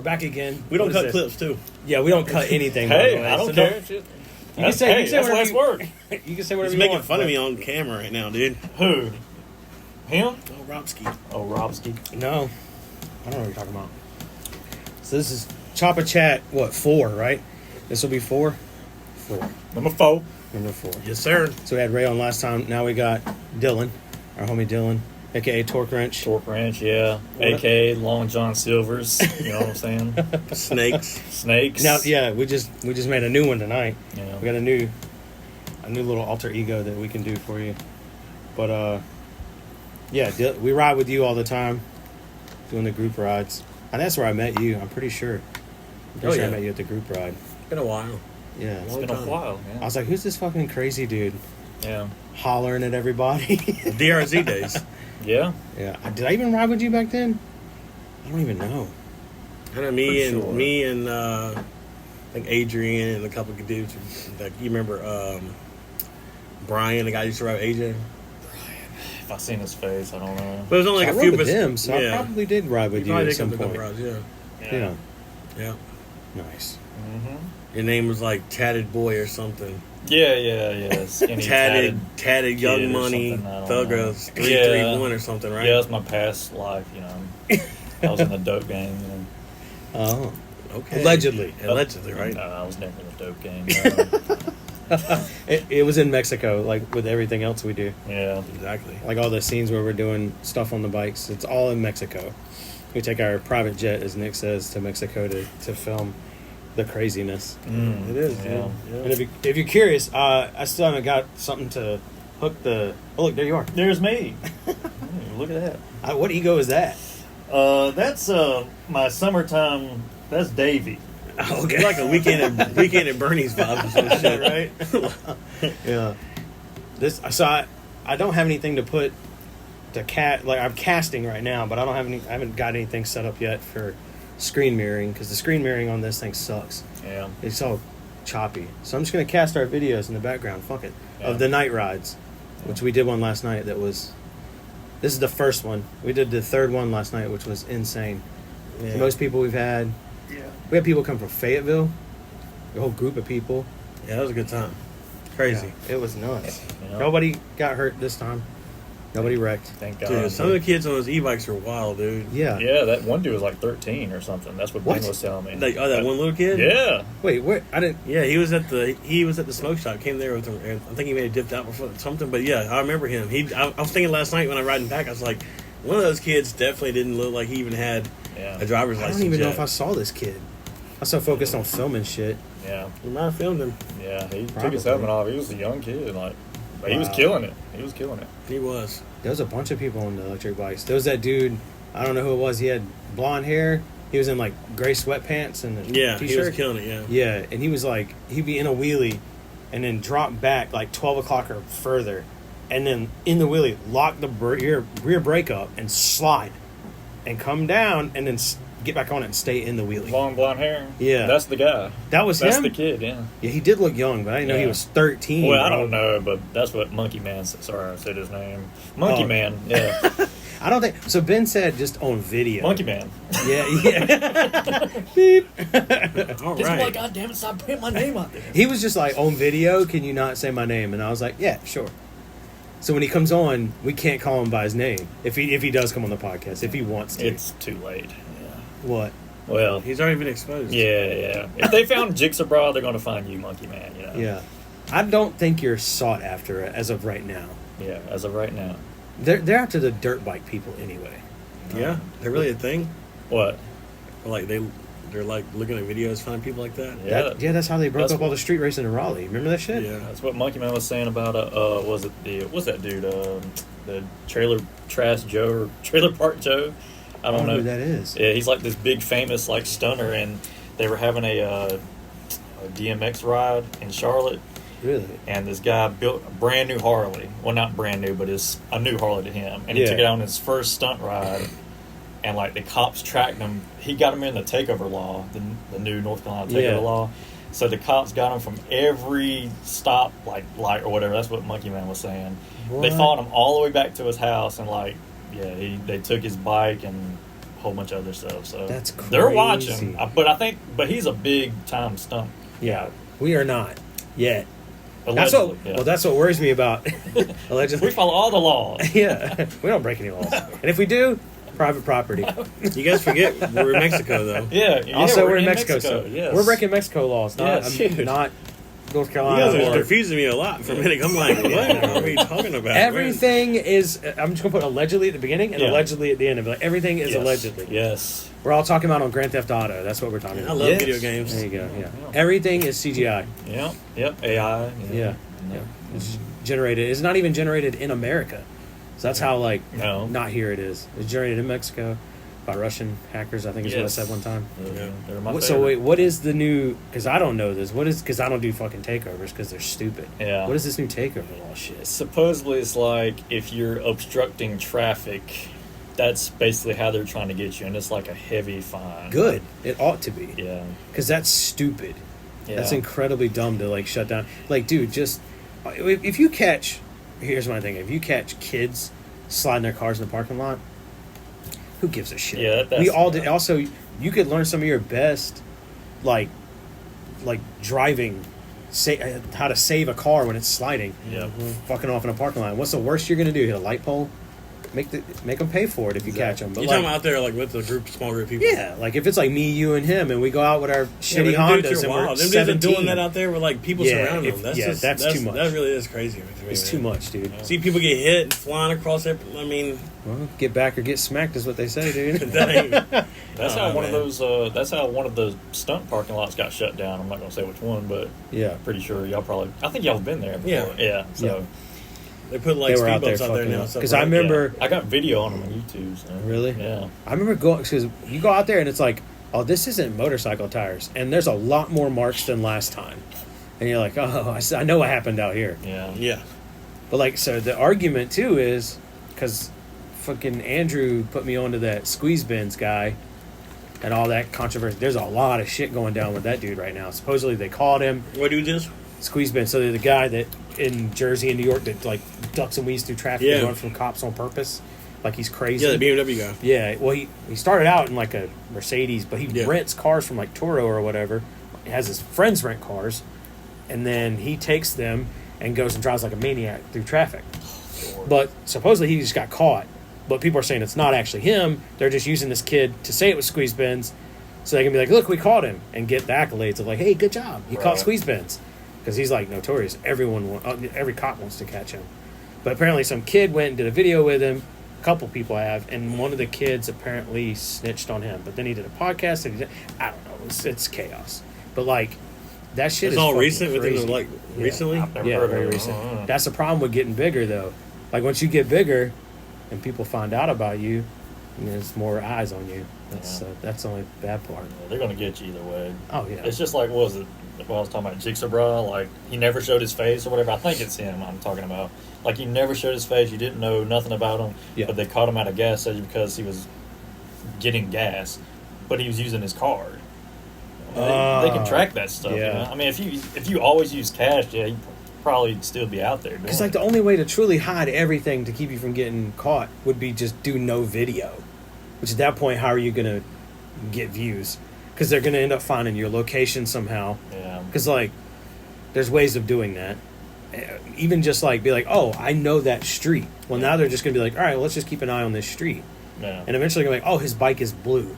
back again. We don't cut clips, too. Yeah, we don't cut anything. Hey, by the way, I don't so care. You can say that's whatever last word. You can say whatever He's you making want. fun of me on camera right now, dude. Who? Him? Oh, Robski. Oh, Robski. No. I don't know what you're talking about. So this is Choppa Chat, 4, right? This will be 4? 4. Number 4. Number 4. Yes, sir. So we had Ray on last time. Now we got Dylan, our homie Dylan, a.k.a. Torque Wrench. Torque Wrench, yeah. A.k.a. Long John Silvers. You know what I'm saying? Snakes. Now, yeah, we just made a new one tonight. Yeah. We got a new little alter ego that we can do for you. But, yeah, we ride with you all the time, doing the group rides. And that's where I met you, I'm pretty sure. I met you at the group ride. It's been a while. Yeah. It's been a while, yeah. I was like, who's this fucking crazy dude? Yeah. Hollering at everybody. DRZ days. Yeah. Yeah. Did I even ride with you back then? I don't even know. I know me and I think Adrian and a couple of dudes. Like, you remember Brian, the guy who used to ride with AJ? If I seen his face, I don't know. But it was only like I a few rode with bits. him, so I probably did ride with you at some point. Rides, yeah. Yeah. Nice. Mm-hmm. Your name was like Tatted Boy or something. Yeah. Skinny, tatted Young Money, Thuggers, 331 or something, right? Yeah, that's my past life, you know. I was in the dope gang, you know. Oh. Okay. Allegedly, right? No, I was never in the dope gang. It was in Mexico, like with everything else we do. Yeah. Exactly. Like all the scenes where we're doing stuff on the bikes, it's all in Mexico. We take our private jet, as Nick says, to Mexico to film the craziness. It is, yeah. And if you're curious, I still haven't got something to hook the... Oh, look, there you are. There's me. Look at that. What ego is that? That's my summertime... That's Davey. Okay. It's like a weekend at Bernie's vibe or some shit, right? Yeah. I don't have anything to put like I'm casting right now, but I haven't got anything set up yet for screen mirroring, because the screen mirroring on this thing sucks. Yeah. It's all choppy. So I'm just going to cast our videos in the background, fuck it, of the night rides, which we did one last night this is the first one. We did the third one last night, which was insane. Yeah. The most people we've had. Yeah. We had people come from Fayetteville, a whole group of people. Yeah, that was a good time. Crazy. Yeah, it was nuts. Yeah. Nobody got hurt this time. Nobody wrecked. Thank God. Dude, some of the kids on those e-bikes are wild, dude. Yeah. Yeah, that one dude was like 13 or something. That's what Ben was telling me. That one little kid? Yeah. Wait, what? I didn't. Yeah, he was at the smoke shop. Came there with him. And I think he may have dipped out before something. But yeah, I remember him. I was thinking last night when I riding back, I was like, one of those kids definitely didn't look like he even had a driver's license. I don't even know yet. if I saw this kid. I was so focused on filming shit. Yeah. You might have filmed him. Yeah, he Probably. took his helmet off. He was a young kid, but he was killing it. He was. There was a bunch of people on the electric bikes. There was that dude, I don't know who it was. He had blonde hair. He was in like gray sweatpants and a t-shirt. He was killing it. Yeah. Yeah, and he was like, he'd be in a wheelie, and then drop back like 12 o'clock or further, and then in the wheelie lock the rear brake up and slide, and come down, and then get back on it and stay in the wheelie. Long blonde hair. Yeah. That's the guy. That's him? That's the kid, yeah. Yeah, he did look young, but I didn't know he was 13. Well, I don't know, but that's what Monkey Man said. Sorry, I said his name. Monkey Man, yeah. I don't think... So Ben said just on video. Monkey Man. Yeah. Beep. All He's right. like, God damn it, stop putting my name out there. He was just like, on video, can you not say my name? And I was like, yeah, sure. So when he comes on, we can't call him by his name. If he does come on the podcast, if he wants to. It's too late. Yeah. What? Well, He's already been exposed. yeah. If they found Jigsaw Bra, they're going to find you, Monkey Man, you know? Yeah. I don't think you're sought after as of right now. Yeah, as of right now. They're after the dirt bike people anyway. Yeah. They're really a thing. What? Like they're like looking at videos, finding people like that. Yeah. That's how they broke up all the street racing in Raleigh. Remember that shit? Yeah. That's what Monkey Man was saying about what's that dude? The Trailer Park Joe. I don't know who that is. Yeah, he's like this big famous like stunner, and they were having a DMX ride in Charlotte. Really? And this guy built a brand new Harley. Well, not brand new, but it's a new Harley to him. And he took it on his first stunt ride. And like the cops tracked him. He got him in the takeover law, the new North Carolina takeover law. So the cops got him from every stop, like light or whatever. That's what Monkey Man was saying. What? They followed him all the way back to his house, and they took his bike and whole bunch of other stuff. So That's they're crazy. watching. But he's a big time stunt. Yeah, we are not yet. Allegedly, That's what worries me about allegedly. We follow all the laws. Yeah, we don't break any laws, and if we do, private property. You guys forget we're in Mexico though. Yeah. Also, we're in Mexico, so yes. we're breaking Mexico laws, not Yes. not North You Carolina. guys are or- confusing me a lot for a minute. I'm like, what are we talking about? Everything is. I'm just gonna put allegedly at the beginning and Yeah. allegedly at the end. Like, everything is Yes. allegedly. Yes. We're all talking about on Grand Theft Auto. That's what we're talking I about. love Yes. video games. There you go. Yeah. Everything is CGI. Yep. AI. Yeah. Yeah. It's generated. It's not even generated in America. So that's how No. not here it is. It's generated in Mexico by Russian hackers. I think is what I Yes. said one time. Yeah. They're my So favorite. wait, what is the new? Because I don't know this. What is? Because I don't do fucking takeovers because they're stupid. Yeah. What is this new takeover law shit? Supposedly, it's like if you're obstructing traffic, that's basically how they're trying to get you, and it's like a heavy fine. Good. It ought to be. Yeah. Because that's stupid. Yeah. That's incredibly dumb to shut down. Like, dude, just if you catch. Here's my thing: if you catch kids sliding their cars in the parking lot, who gives a shit? Yeah, that's- we all did. yeah. Also, you could learn some of your best, like driving, how to save a car when it's sliding. Yeah. Fucking off in a parking lot. What's the worst you're gonna do? Hit a light pole? Make them pay for it if you catch them. But You're talking out there like with a small group of people. yeah, like if it's like me, you, and him, and we go out with our shitty Yeah, but them dudes Hondas are and wild. we're Them dudes are 17. doing that out there with like people Yeah, surrounding if- them. that's too much. That really is crazy. To me, It's man. too much, dude. See people get hit and flying across it. I mean, Well, get back or get smacked is what they say, dude. that ain't. That's Oh, how one of man. those. That's how one of the stunt parking lots got shut down. I'm not going to say which one, but Yeah. pretty sure y'all probably. I think y'all have been there. Before. Yeah. Yeah. So They put like They were speed out there bumps out there fucking now. up. stuff 'Cause like I that. remember- I got video on them on YouTube. So. Really? Yeah. I remember going, because you go out there and it's like, oh, this isn't motorcycle tires. And there's a lot more marks than last time. And you're like, oh, I know what happened out here. Yeah. Yeah. But so the argument too is, because fucking Andrew put me onto that squeeze bins guy and all that controversy. There's a lot of shit going down with that dude right now. Supposedly they caught him. What do you do? Squeeze bin. So they're the guy that in Jersey and New York that ducks and weaves through traffic Yeah. and runs from cops on purpose, like he's crazy. Yeah, the BMW guy. Yeah, well, he started out in like a Mercedes, but he Yeah. rents cars from like Toro or whatever. He has his friends rent cars, and then he takes them and goes and drives like a maniac through traffic. But supposedly he just got caught. But people are saying it's not actually him. They're just using this kid to say it was squeeze bins, so they can be like, "Look, we caught him," and get the accolades of like, "Hey, good job, you caught Right. squeeze bins," because he's like notorious. Every cop wants to catch him. But apparently, some kid went and did a video with him. A couple people have, and one of the kids apparently snitched on him. But then he did a podcast, and I don't know. It's chaos. But that shit It's is all fucking recent within crazy. the, recently. I've never Yeah, heard very of it. recent. Oh, That's the problem with getting bigger, though. Like once you get bigger, and people find out about you, there's more eyes on you. That's the only bad part. Yeah, they're going to get you either way. Oh yeah. It's just like, what was it? What I was talking about, Jigsaw Bra, like, he never showed his face or whatever. I think it's him I'm talking about. Like, he never showed his face. You didn't know nothing about him. Yeah. But they caught him at a gas station because he was getting gas, but he was using his card. They can track that stuff. yeah. You know? I mean, if you always use cash, yeah, you probably still be out there. Because the only way to truly hide everything to keep you from getting caught would be just do no video. Which at that point, how are you gonna get views? Because they're gonna end up finding your location somehow. Yeah. Because there's ways of doing that. Even just be like, oh, I know that street. Well, now they're just gonna be like, all right, well, let's just keep an eye on this street. Yeah. And eventually they're gonna be like, oh, his bike is blue.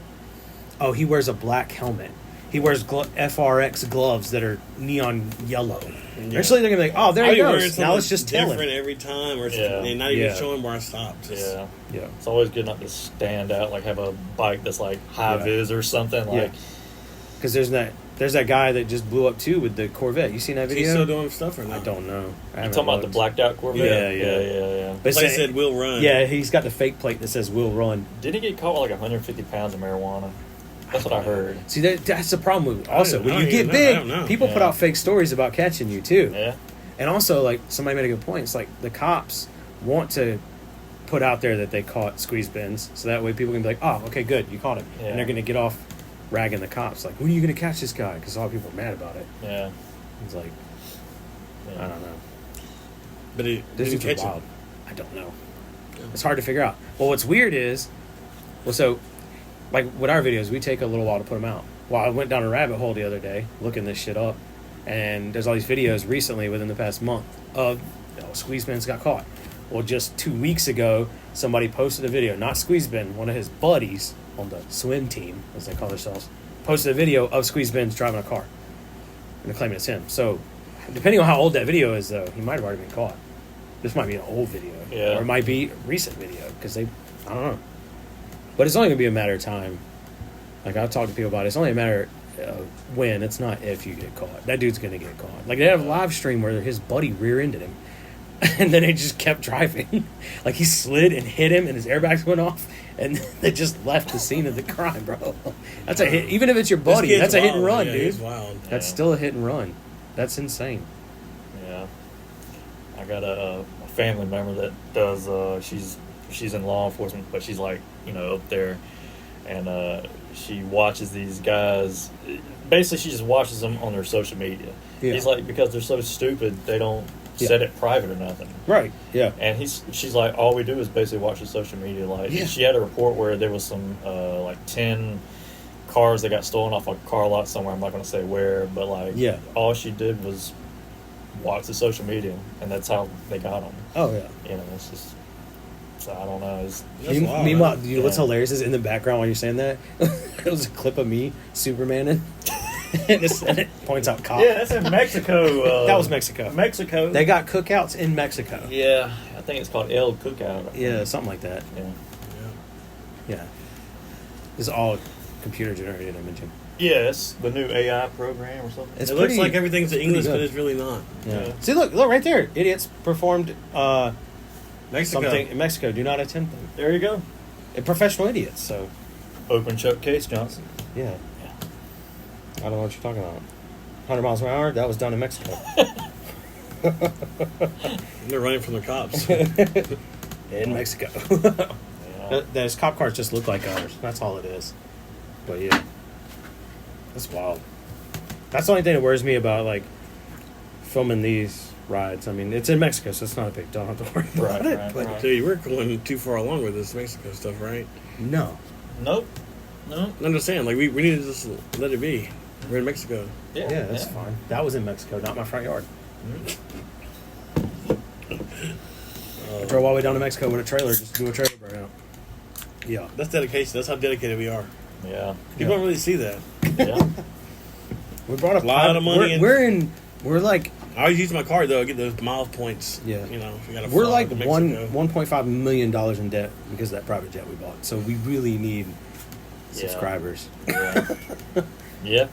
Oh, he wears a black helmet. He wears FRX gloves that are neon yellow. Eventually they're gonna be like, oh, there he goes. Now let's just tell different him. every time, or Yeah. and not even Yeah. show him where I stopped. Just, Yeah. Yeah. It's always good not to stand out, like have a bike that's like high Yeah. vis or something. Like, Because there's that guy that just blew up too with the Corvette. You seen that video? He's still doing stuff or not? I don't know. I you haven't talking about the looked. blacked out Corvette? Yeah. yeah. But Place said "Will run." yeah, he's got the fake plate that says "Will Run." Did he get caught with like 150 pounds of marijuana? That's what I heard. See, that's the problem with. Also, when I you don't get even know. I don't big, know. people put Yeah. out fake stories about catching you too. Yeah. And also, somebody made a good point. It's like the cops want to put out there that they caught squeeze bins, so that way people can be like, "Oh, okay, good, you caught him," Yeah. and they're going to get off ragging the cops. Like, when are you going to catch this guy? Because a lot of people are mad about it. Yeah. It's like, Yeah. I don't know. But it This didn't is catch wild. him. I don't know. It's hard to figure out. Well, what's weird is, so like with our videos, we take a little while to put them out. Well, I went down a rabbit hole the other day looking this shit up, and there's all these videos recently within the past month of Squeezebin's got caught. Well, just 2 weeks ago, somebody posted a video, not Squeezebin, one of his buddies on the swim team, as they call themselves, posted a video of Squeezebin's driving a car, and they're claiming it's him. So, depending on how old that video is, though, he might have already been caught. This might be an old video, or it might be a recent video, because I don't know. But it's only going to be a matter of time. Like, I've talked to people about it. It's only a matter of when. It's not if you get caught. That dude's going to get caught. Like, they have a live stream where his buddy rear-ended him. And then they just kept driving. Like, he slid and hit him, and his airbags went off. And they just left the scene of the crime, bro. That's a hit. Even if it's your buddy, that's a hit and run, dude. He's wild. That's still a hit and run. That's insane. Yeah. I got a family member that does, she's in law enforcement, but she's like, up there. And she watches these guys. Basically, she just watches them on their social media. Yeah. He's like, because they're so stupid, they don't set it private or nothing. Right, yeah. And she's like, all we do is basically watch the social media. Like, she had a report where there was some, 10 cars that got stolen off a car lot somewhere. I'm not going to say where, but, all she did was watch the social media, and that's how they got them. Oh, yeah. It's just... So I don't know. Meanwhile, what's hilarious is in the background while you're saying that, it was a clip of me Supermaning, and it points out cops. Yeah, that's in Mexico. That was Mexico. Mexico. They got cookouts in Mexico. Yeah, I think it's called El Cookout. Yeah, something like that. Yeah. It's all computer generated imaging. Yeah, it's the new AI program or something. It looks like everything's in English, but it's really not. Yeah. See, look right there. Idiots performed Mexico. something in Mexico. Do not attend them. There you go. Professional idiots. So open shut case, Johnson. Yeah. I don't know what you're talking about. 100 miles an hour. That was done in Mexico. They're running from the cops in Mexico. Those cop cars just look like ours. That's all it is. But yeah, that's wild. That's the only thing that worries me about filming these rides. I mean, it's in Mexico, so it's not a big deal. I don't have to worry about it. Right. Dude, we're going too far along with this Mexico stuff, right? No. No. I'm just saying, we need to just let it be. We're in Mexico. Yeah, that's fine. That was in Mexico, not my front yard. I drove all the way down to Mexico with a trailer, just to do a trailer burnout. Yeah. That's dedication. That's how dedicated we are. Yeah. People don't really see that. Yeah. We brought a lot of money. We're like... I always use my card, though. I get those miles points. Yeah. If you gotta we're like $1.5 million in debt because of that private jet we bought. So we really need subscribers. Yeah.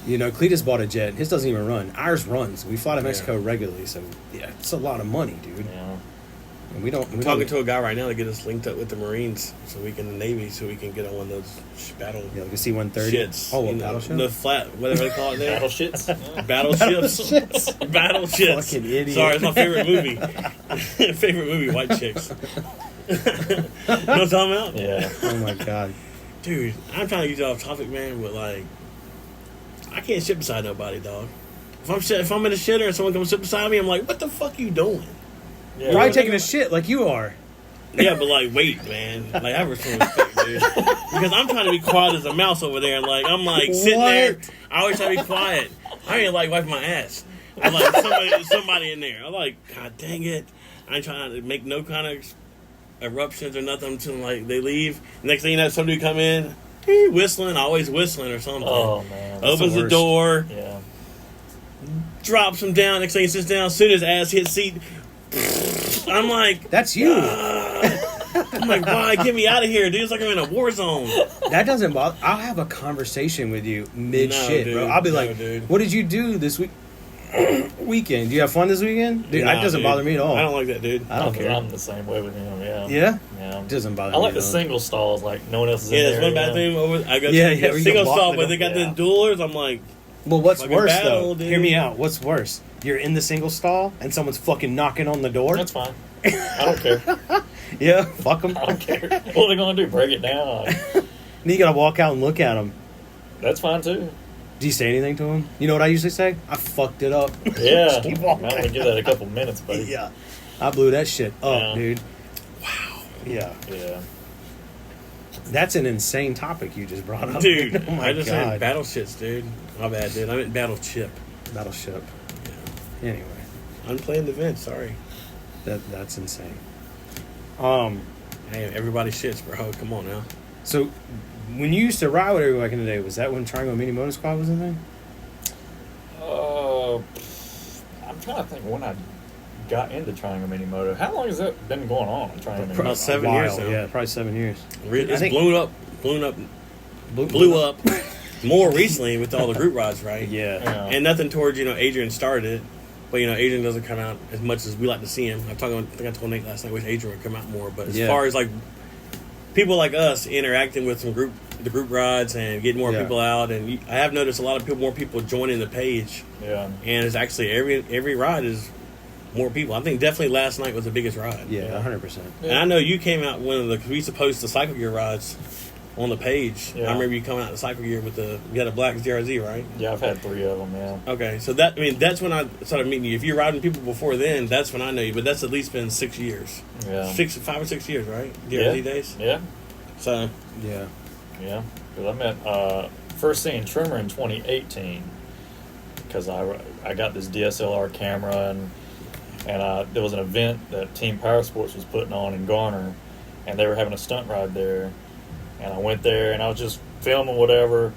Cletus bought a jet. His doesn't even run. Ours runs. We fly to Mexico regularly. So, it's a lot of money, dude. Yeah. And I'm talking to a guy right now to get us linked up with the Marines so we can, the Navy, so we can get on one of those battle... Yeah, like a C-130. Shits. Oh, a battleship? The flat, whatever they call it there. Battleships? Battleships. Battleships. Fucking idiot. Sorry, it's my favorite movie. Favorite movie, White Chicks. You know what I'm talking about? Yeah. Oh, my God. Dude, I'm trying to get you off topic, man, but, I can't sit beside nobody, dog. If I'm in a shitter and someone comes sit beside me, I'm like, what the fuck you doing? Yeah. Probably taking a shit like you are. Yeah, but wait, man. I have some respect, dude. Because I'm trying to be quiet as a mouse over there, and I'm sitting there. I always try to be quiet. I ain't wiping my ass. I'm somebody in there. I'm God dang it. I ain't trying to make no kind of eruptions or nothing until they leave. Next thing you know, somebody come in, whistling, always whistling or something. Oh man. Opens the door. Yeah. Drops him down. Next thing he sits down, soon as ass hits seat. I'm that's you. I'm why? Get me out of here, dude. It's like I'm in a war zone. That doesn't bother. I'll have a conversation with you mid-shit, bro. I'll be dude. What did you do this weekend? Do you have fun this weekend? Dude, that doesn't bother me at all. I don't like that, dude. I don't care. I'm the same way with him, yeah. Yeah? Yeah. It doesn't bother me. I like the single stalls, no one else is in there. Yeah, there's one bathroom over. I go to the single stall, but they got the duelers. I'm well, what's worse, battle, though? dude. Hear me out. What's worse? You're in the single stall, and someone's fucking knocking on the door? That's fine. I don't care. Yeah, fuck them. I don't care. What are they going to do? Break it down? And you gotta walk out and look at them. That's fine, too. Do you say anything to them? You know what I usually say? I fucked it up. Yeah. Just keep walking. I'm going to give that a couple minutes, buddy. Yeah. I blew that shit up, Yeah. dude. Wow. Yeah. Yeah. That's an insane topic you just brought up. Dude, Oh my I just God. meant battle shits, dude. My bad, dude. I meant battleship. Battleship. Yeah. Anyway, Unplanned event, sorry. that's insane. Hey, everybody shits, bro. Come on now. So when you used to ride with everybody back in the day, was that when Triangle Mini Motor Squad was a thing? I'm trying to think when I got into Triangle Mini Moto. How long has that been going on? Triangle Mini About Moto? 7 A while, years now. Yeah, probably 7 years. It's I think- blew up more recently with all the group rides, right? Yeah. Yeah. And nothing towards, Adrian started it. But, Adrian doesn't come out as much as we like to see him. I think I told Nate last night, wish Adrian would come out more. But as Yeah. far as, like, people like us interacting with the group rides and getting more Yeah. people out, and I have noticed a lot of more people joining the page. Yeah. And it's actually every ride is more people. I think definitely last night was the biggest ride. Yeah, 100%. And I know you came out cause we used to post the cycle gear rides on the page. Yeah. I remember you coming out the cycle gear with you had a black ZRZ, right? Yeah, I've had 3 of them, yeah. Okay, so that's when I started meeting you. If you're riding people before then, that's when I know you. But that's at least been 6 years. Yeah. 5 or 6 years, right? DRZ Yeah. days? Yeah. So, Yeah. Yeah. Because I met, first seeing Trimmer in 2018. Because I got this DSLR camera and there was an event that Team Power Sports was putting on in Garner, and they were having a stunt ride there. And I went there, and I was just filming whatever.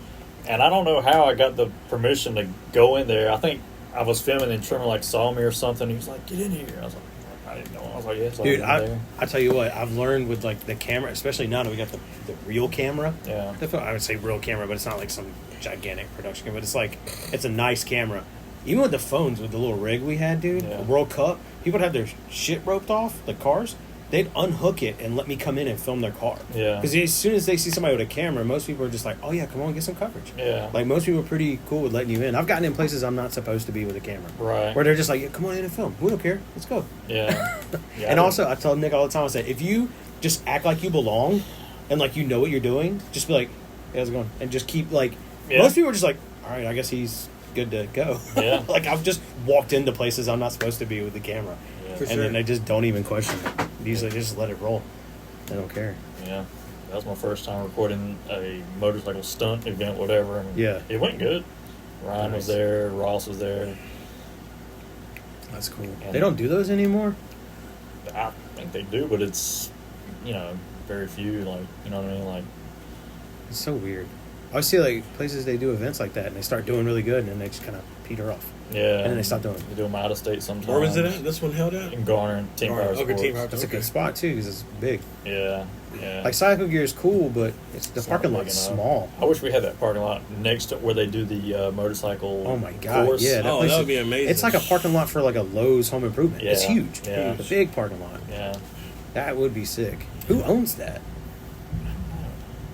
And I don't know how I got the permission to go in there. I think I was filming, and Trimmer saw me or something. He was like, "Get in here." I was like, "I didn't know." I was like, "Yes, Dude, there." I tell you what, I've learned with the camera, especially now that we got the real camera. Yeah. I would say real camera, but it's not like some gigantic production camera. But it's a nice camera. Even with the phones, with the little rig we had, dude, Yeah. the World Cup, people would have their shit roped off, the cars. They'd unhook it and let me come in and film their car. Yeah. Because as soon as they see somebody with a camera, most people are just like, "Oh yeah, come on, get some coverage." Yeah. Like most people are pretty cool with letting you in. I've gotten in places I'm not supposed to be with a camera. Right. Where they're just like, "Yeah, come on in and film. We don't care. Let's go." Yeah. Yeah. And also, I tell Nick all the time, I say, if you just act like you belong and like you know what you're doing, just be like, "Hey, how's it going?" And just keep Yeah. most people are just like, "All right, I guess he's good to go." Yeah. Like I've just walked into places I'm not supposed to be with the camera. Yeah. For And sure. then they just don't even question it. Usually they just let it roll. They don't care. Yeah. That was my first time recording a motorcycle stunt event, whatever. And Yeah. it went good. Ryan was Nice. there. Ross was there. That's cool. And- They don't do those anymore? I think they do, but it's, very few. You know what I mean? It's so weird. I always see places they do events like that and they start doing really good and then they just kind of peter off. Yeah. And then they stop doing it. They do them out of state sometimes. where was it at? This one held at? In Garner and Team Garner. Power Okay, Sports. Team Power- That's a Okay. good spot too because it's big. Yeah. Yeah. Like cycle gear is cool, but the It's not parking big lot's enough. small. I wish we had that parking lot next to where they do the motorcycle. Oh my god! course. Yeah, Oh, place that is- would be amazing. It's like a parking lot for like a Lowe's Home Improvement. It's Yeah, huge. yeah. A big parking lot. Yeah. That would be sick. Who owns that?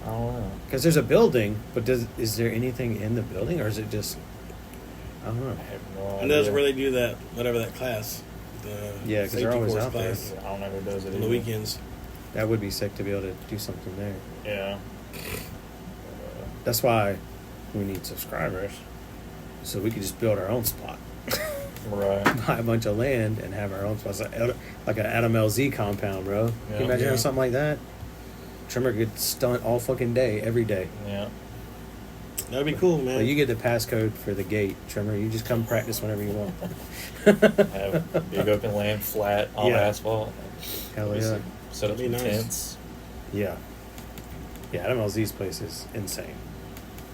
I don't know. Because there's a building, but is there anything in the building, or is it just? I don't know. I have no idea. And that's where they do that, whatever that class. The Yeah, 'cause they're safety always course out there. class I don't know who does it on the either. weekends. That would be sick to be able to do something there. Yeah. That's why we need subscribers, so we could just build our own spot, Right. buy a bunch of land, and have our own spot, like an Adam LZ compound, bro. Can Yeah. you imagine Yeah. having something like that? Trimmer could stunt all fucking day, every day. Yeah. That'd be cool, man. But you get the passcode for the gate, Trimmer. You just come practice whenever you want. Have big open land, flat, all Yeah. asphalt. Hell yeah. Obviously, set up That'd some be nice. tents. Yeah. Yeah, Adam LZ's place is insane.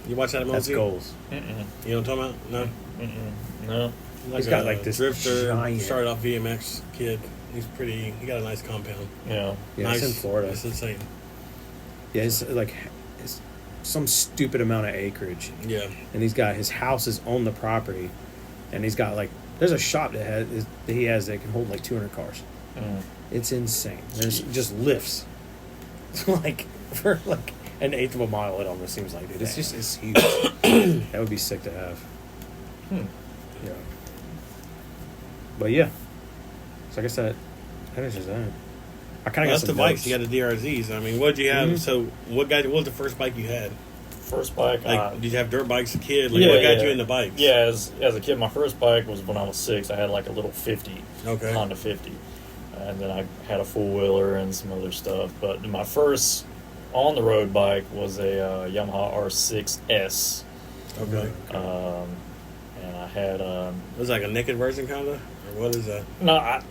You watch that That's goals. Mm-mm. You know what I'm talking about? No. Mm-mm. No. He's got, like, this drifter. giant- Started off VMX kid. He's pretty. He got a nice compound. Yeah. Yeah, nice. it's in Florida. It's insane. Yeah, it's some stupid amount of acreage. Yeah. And he's got his house is on the property, and he's got there's a shop that he has that can hold 200 cars. Mm. It's insane. There's just lifts, for an eighth of a mile. It almost seems like, dude. It's huge. That would be sick to have. Hmm. Yeah. But yeah, so I guess that finishes that. I kind of got That's some the bikes. notes. You got the DRZs. I mean, what did you have? Mhm. So, what was the first bike you had? First bike. Did you have dirt bikes as a kid? yeah, What got yeah. you into bikes? Yeah, as a kid, my first bike was when I was 6. I had a little 50, Okay. Honda 50, and then I had a 4-wheeler and some other stuff. But my first on the road bike was a Yamaha R6S. Okay. And I had It was like a naked version, kind of, or what is that? no, I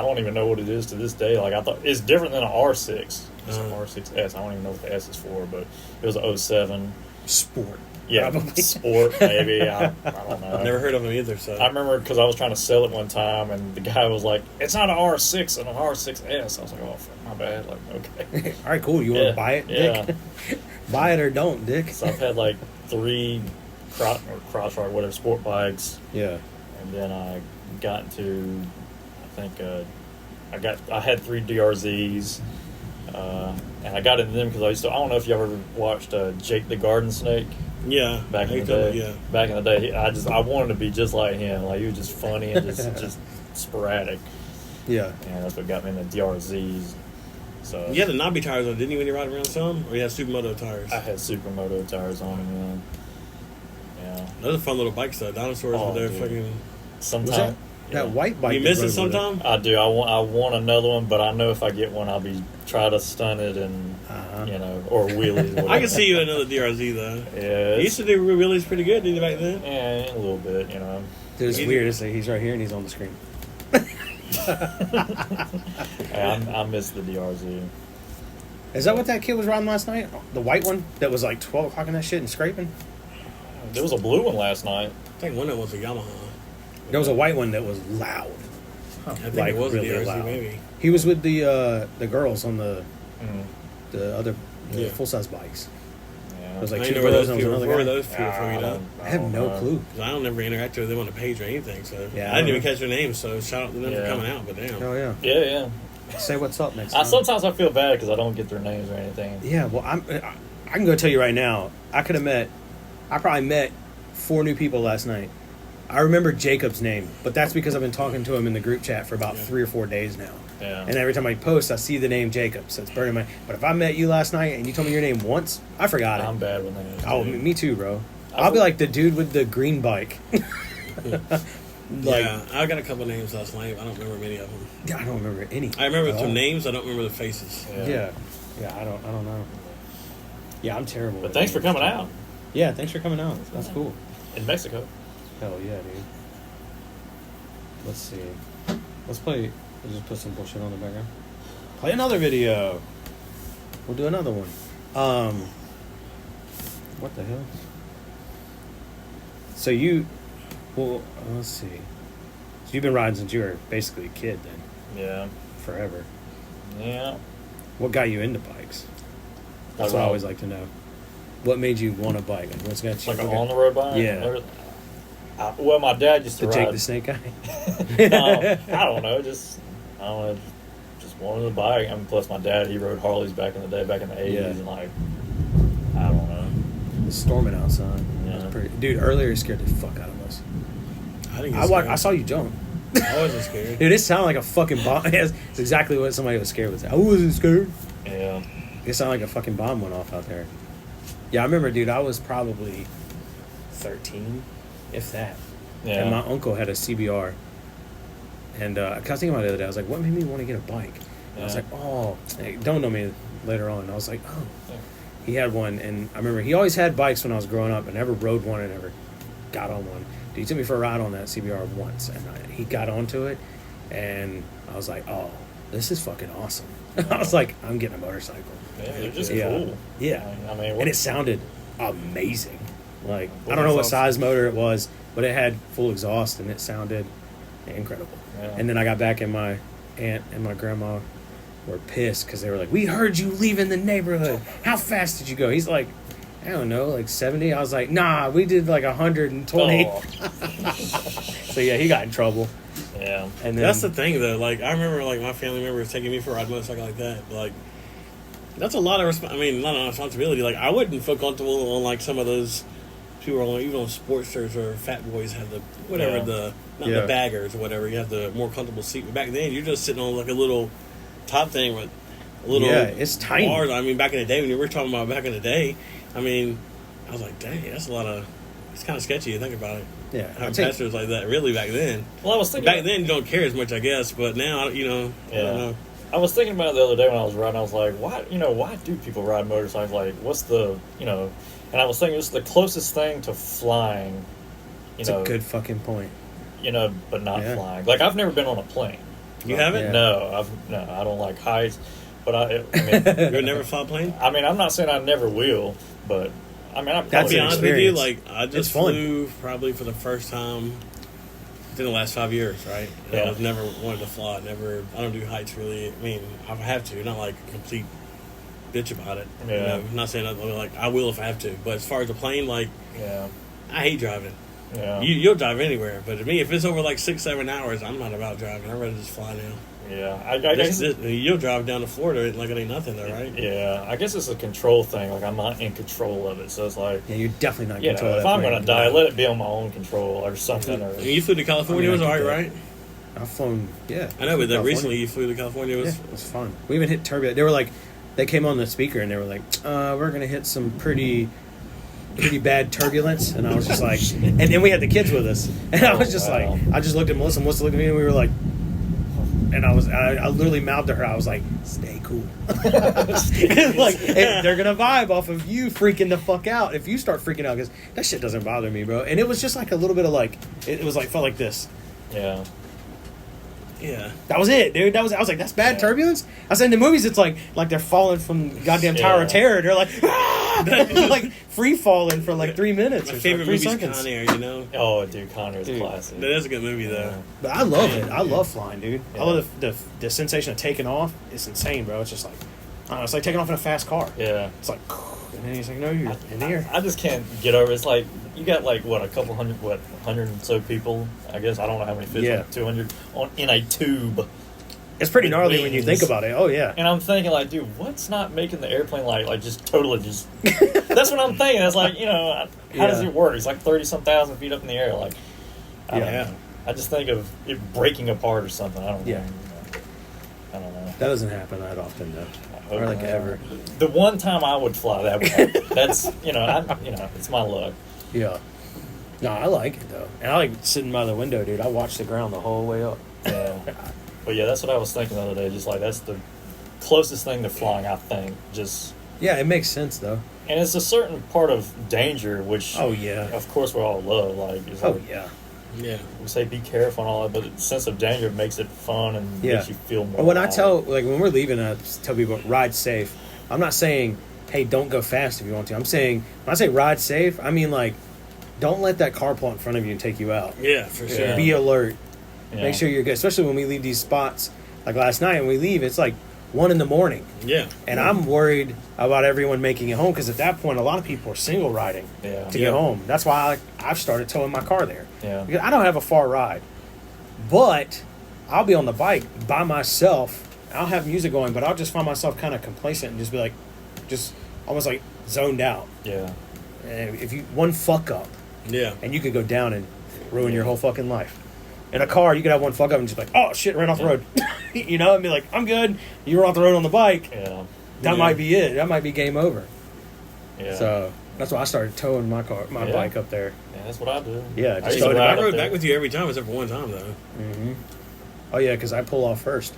don't even know what it is to this day. Like I thought it's different than an R6. It's an R6S. I don't even know what the S is for, but it was a 07. Sport. Yeah, Probably. sport maybe. I don't know. I've never heard of them either. So I remember because I was trying to sell it one time, and the guy was like, "It's not an R6 and an R6S." I was like, "Oh, fuck, my bad." Like, okay. All right, cool. You want Yeah, to buy it, yeah. Dick? Buy it or don't, Dick. So I've had like 3 cross-ride, whatever, sport bikes, Yeah. and then I got into, I think, I had 3 DRZs, and I got into them because I don't know if you ever watched Jake the Garden Snake. yeah, Back in the day, yeah. back in the day, I wanted to be just like him. Like he was just funny and just sporadic, Yeah. and that's what got me into DRZs. So You had the knobby tires on, didn't you, when you ride around some? Or you had supermoto tires? I had Supermoto tires on them. Yeah, Those are fun little bikes, though. Dinosaurs Oh, with their dude. fucking... Was sometimes that white bike? You that miss rode it with sometime? I do. I want another one, but I know if I get one, I'll be try to stun it and or wheelies. Whatever. I can see you in another DRZ, though. Yeah, You used to do wheelies pretty good, didn't you, back then? yeah, a little bit. Dude, it's weird. It's like he's right here and he's on the screen. I miss the DRZ. Is that what that kid was riding last night? The white one that was like 12 o'clock in that shit and scraping? There was a blue one last night. I think one of them was a Yamaha. There was a white one that was loud. I think Like, it was really a DRZ, loud. maybe. He was with the girls on the other Yeah. full size bikes. Yeah. It was like I two didn't know where brothers those and people another where guy. those people from, you know? I have no clue. 'Cause I don't ever interact with them on the page or anything, so Yeah, I didn't I even don't catch their names, so shout out to them for Yeah. coming out, but damn. Oh yeah. Yeah. Say what's up next time. Sometimes I feel bad because I don't get their names or anything. Yeah, well, I can go tell you right now. I probably met 4 new people last night. I remember Jacob's name, but that's because I've been talking to him in the group chat for about 3 or 4 days now. Yeah. And every time I post, I see the name Jacob, so it's burning my. But if I met you last night and you told me your name once, I forgot it. I'm bad with names. Oh, dude. me too, bro. I'll be like the dude with the green bike. Yeah, I got a couple names last night. I don't remember many of them. I don't remember any. I remember at all. some names. I don't remember the faces. Yeah, I don't know. Yeah, I'm terrible. But with thanks for names. coming out Yeah, thanks for coming out. That's cool. in Mexico. Hell yeah, dude. Let's see. Let's play. We'll just put some bullshit on the background. Play another video. We'll do another one. What the hell? So let's see. So you've been riding since you were basically a kid then, Yeah. forever. Yeah. What got you into bikes? That's what I always like to know. What made you want a bike? Like, what's got you? Like an on the road bike? Yeah. Well, my dad used to The ride. Jake the Snake guy. No, I don't know. Just wanted a bike. I mean, plus my dad, he rode Harleys back in the day, back in the 80s, Yeah. and like, I don't know. It's storming outside. Yeah. That's pretty. Dude, earlier it scared the fuck out of us. I didn't get I scared. saw you jump. I wasn't scared. Dude, it sounded like a fucking bomb. It's exactly what somebody was scared with. I wasn't scared. Yeah. It sounded like a fucking bomb went off out there. Yeah, I remember, dude, I was probably 13, if that. Yeah. And my uncle had a CBR. And I was thinking about it the other day. I was like, what made me want to get a bike? And I was Yeah. like, oh, it dawned on me later on. I was like, oh. Yeah. He had one. And I remember he always had bikes when I was growing up. I never rode one. I never got on one. Dude, he took me for a ride on that CBR once. And he got onto it. And I was like, oh, this is fucking awesome. I was like, I'm getting a motorcycle. Yeah, they're just Yeah. cool. Yeah. I mean, And it sounded amazing. Like, Well, I don't know what that's size motor it was, but it had full exhaust and it sounded incredible. Yeah. And then I got back and my aunt and my grandma were pissed because they were like, we heard you leaving the neighborhood. How fast did you go? He's like, I don't know, like 70. I was like, nah, we did like 120. Oh, So yeah, he got in trouble. yeah. And then That's the thing, though. Like, I remember, like, my family members taking me for a ride motorcycle like that. Like, that's a lot of not a lot of responsibility. Like, I wouldn't feel comfortable on, like, some of those people on, even on Sportsters or Fat Boys have the, whatever, Yeah. not the baggers or whatever. You have the more comfortable seat. But back then, you're just sitting on, like, a little top thing with a little it's tiny. bars. I mean, back in the day, when you were talking about back in the day, I mean, I was like, dang, that's a lot of, it's kind of sketchy to think about it. Yeah, Having passengers like that, really, back then. Well, I was thinking. Back then, you don't care as much, I guess, but now, you know, I don't know. I was thinking about it the other day when I was riding. I was like, why do people ride motorcycles? Like, what's the, and I was thinking it's the closest thing to flying. It's a good fucking point. But not flying. Like, I've never been on a plane. You haven't? Yeah. No, I don't like heights. But I mean, You would never fly a plane? I mean, I'm not saying I never will, but I mean, That's To probably be an honest with you, experience. like I just It's fun. flew probably for the first time within the last 5 years, right? And Yeah. I've never wanted to fly. I don't do heights really. I mean, I have to, not like a complete bitch about it. Yeah. I'm not saying like I will if I have to, but as far as the plane, like Yeah. I hate driving. Yeah. You'll drive anywhere, but to me, if it's over like 6-7 hours, I'm not about driving. I'd rather just fly now. Yeah. I guess. You'll drive down to Florida like it ain't nothing there, right? Yeah. I guess it's a control thing. Like, I'm not in control of it, so it's like. Yeah, you're definitely not You control know, of if that I'm plane. going to die, let it be on my own control or something. Or, And you flew to California, I it was mean, I alright, get right? I've flown, yeah. I know, but that California. recently you flew to California. Yeah, it was fun. We even hit turbulence. They were like, they came on the speaker and they were like, we're going to hit some pretty bad turbulence. And I was just like, and then we had the kids with us. And I was just wow. like, I just looked at Melissa looked at me and we were like, and I literally mouthed to her, I was like, stay cool. Like, they're going to vibe off of you freaking the fuck out if you start freaking out, because that shit doesn't bother me, bro. And it was just like a little bit of like, it was like, felt like this. yeah. Yeah. That was it, dude. I was like, that's bad turbulence. I said in the movies, it's like they're falling from goddamn Tower of Terror. They're like, like free falling for like 3 minutes. My or favorite 3 movie is seconds. Con Air, you know? Oh, dude, Connor is classic. That is a good movie, though. Yeah. But I love it. I love flying, dude. Yeah. I love the sensation of taking off. It's insane, bro. It's just like, I don't know, it's like taking off in a fast car. Yeah. It's like, and then he's like, no, you're in the air. I just can't get over it. It's like, you got like, what, a couple hundred, 100 and so people, I guess. I don't know how many fits, Yeah. like 200 in a tube. It's pretty with gnarly when you wings. think about it. Oh, yeah. And I'm thinking, like, dude, what's not making the airplane, like just totally just... That's what I'm thinking. It's like, how does Yeah. it work? It's like 30-some thousand feet up in the air. Like, I don't Yeah. know. I just think of it breaking apart or something. I don't know. Yeah. I don't know. That doesn't happen that often, though. I hope Or like not. ever. The one time I would fly, that would happen. That's, it's my luck. Yeah. No, I like it, though. And I like sitting by the window, dude. I watch the ground the whole way up. Yeah. But yeah, that's what I was thinking the other day. Just like, that's the closest thing to flying, I think. Just... Yeah, it makes sense, though. And it's a certain part of danger, which, Oh, yeah. of course, we all love. Like, it's Oh, like, yeah. Yeah. we say be careful and all that, but the sense of danger makes it fun and Yeah. makes you feel more. When I alive. tell, like, when we're leaving, I tell people, ride safe. I'm not saying, hey, don't go fast if you want to. I'm saying, when I say ride safe, I mean, like, don't let that car pull in front of you and take you out. Yeah, for sure. Yeah. Be alert. Yeah. Make sure you're good. Especially when we leave these spots. Like last night when we leave, it's like 1 a.m. Yeah. And I'm worried about everyone making it home, because at that point, a lot of people are single riding Yeah. to Yeah. get home. That's why I've started towing my car there. Yeah. Because I don't have a far ride. But I'll be on the bike by myself. I'll have music going, but I'll just find myself kind of complacent and just be like, just almost like zoned out. Yeah. And if you, one fuck up, Yeah. and you could go down and ruin your whole fucking life. In a car, you could have one fuck up and just be like, oh shit, ran off the road. You know, and be like, I'm good. You were off the road on the bike. Yeah. That Yeah. might be it. That might be game over. Yeah. So that's why I started towing my Yeah. bike up there. Yeah, that's what I do. Yeah, I just used to towed it ride I up rode there. back with you every time except for one time, though. Mm-hmm. Oh yeah, because I pull off first,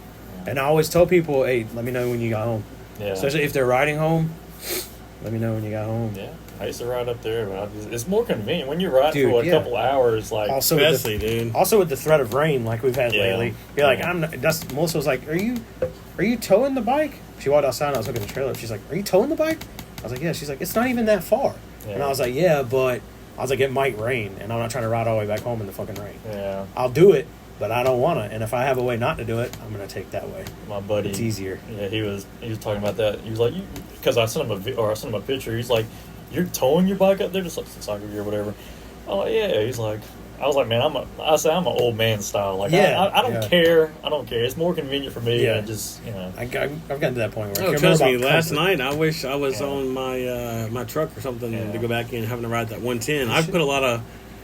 and I always tell people, hey, let me know when you got home. Yeah. Especially if they're riding home. Let me know when you got home. Yeah. I used to ride up there, but it's more convenient when you ride Dude, for a yeah. couple hours. Like, Also, with Especially, dude. the threat of rain like we've had Yeah. lately, you're like, Yeah. I'm not, that's Melissa was like, are you towing the bike? She walked outside and I was looking at the trailer. She's like, are you towing the bike? I was like, yeah. She's like, it's not even that far. Yeah. And I was like, yeah, but I was like, it might rain, and I'm not trying to ride all the way back home in the fucking rain. yeah, I'll do it, but I don't want to. And if I have a way not to do it, I'm gonna take that way. my buddy. It's easier. Yeah, he was talking about that. He was like, because I sent him I sent him a picture. He's like, you're towing your bike up there, just like some soccer gear or whatever. Oh yeah. He's like, I was like, man, I'm an old man style. Like, Yeah, I don't yeah. care. I don't care. It's more convenient for me. Yeah. And just I've gotten to that point where I Oh, care trust more me. about Last comfort. night, I wish I was Yeah. on my truck or something Yeah. to go back in having to ride that 110. I've put a lot of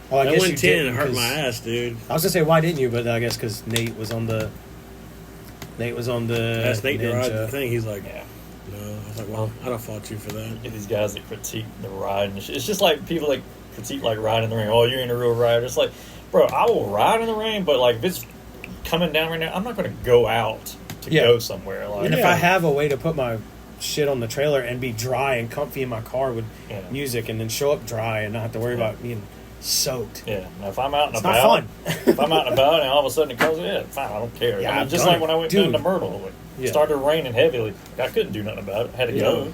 Oh, I that guess you 110 didn't, hurt 'cause- my ass, dude. I was gonna say, why didn't you? But I guess because Nate was on the. Asked Nate to ride the Ninja. thing. He's like, Yeah. no. I was like, well, I don't fault you for that. Get these guys that critique the ride, and it's just like people that critique like riding in the rain. Oh, you ain't a real rider. It's like, bro, I will ride in the rain, but like if it's coming down right now, I'm not going to go out to Yeah. go somewhere. Like, And if I have a way to put my shit on the trailer and be dry and comfy in my car with Yeah. music, and then show up dry and not have to worry Yeah. about being soaked. yeah, now if I'm out and It's about, not fun. if I'm out and about and all of a sudden it comes in, fine, I don't care. Yeah, I mean, I've just done like it. when I went Dude. down to Myrtle, it Yeah. started raining heavily. I couldn't do nothing about it. I had to go.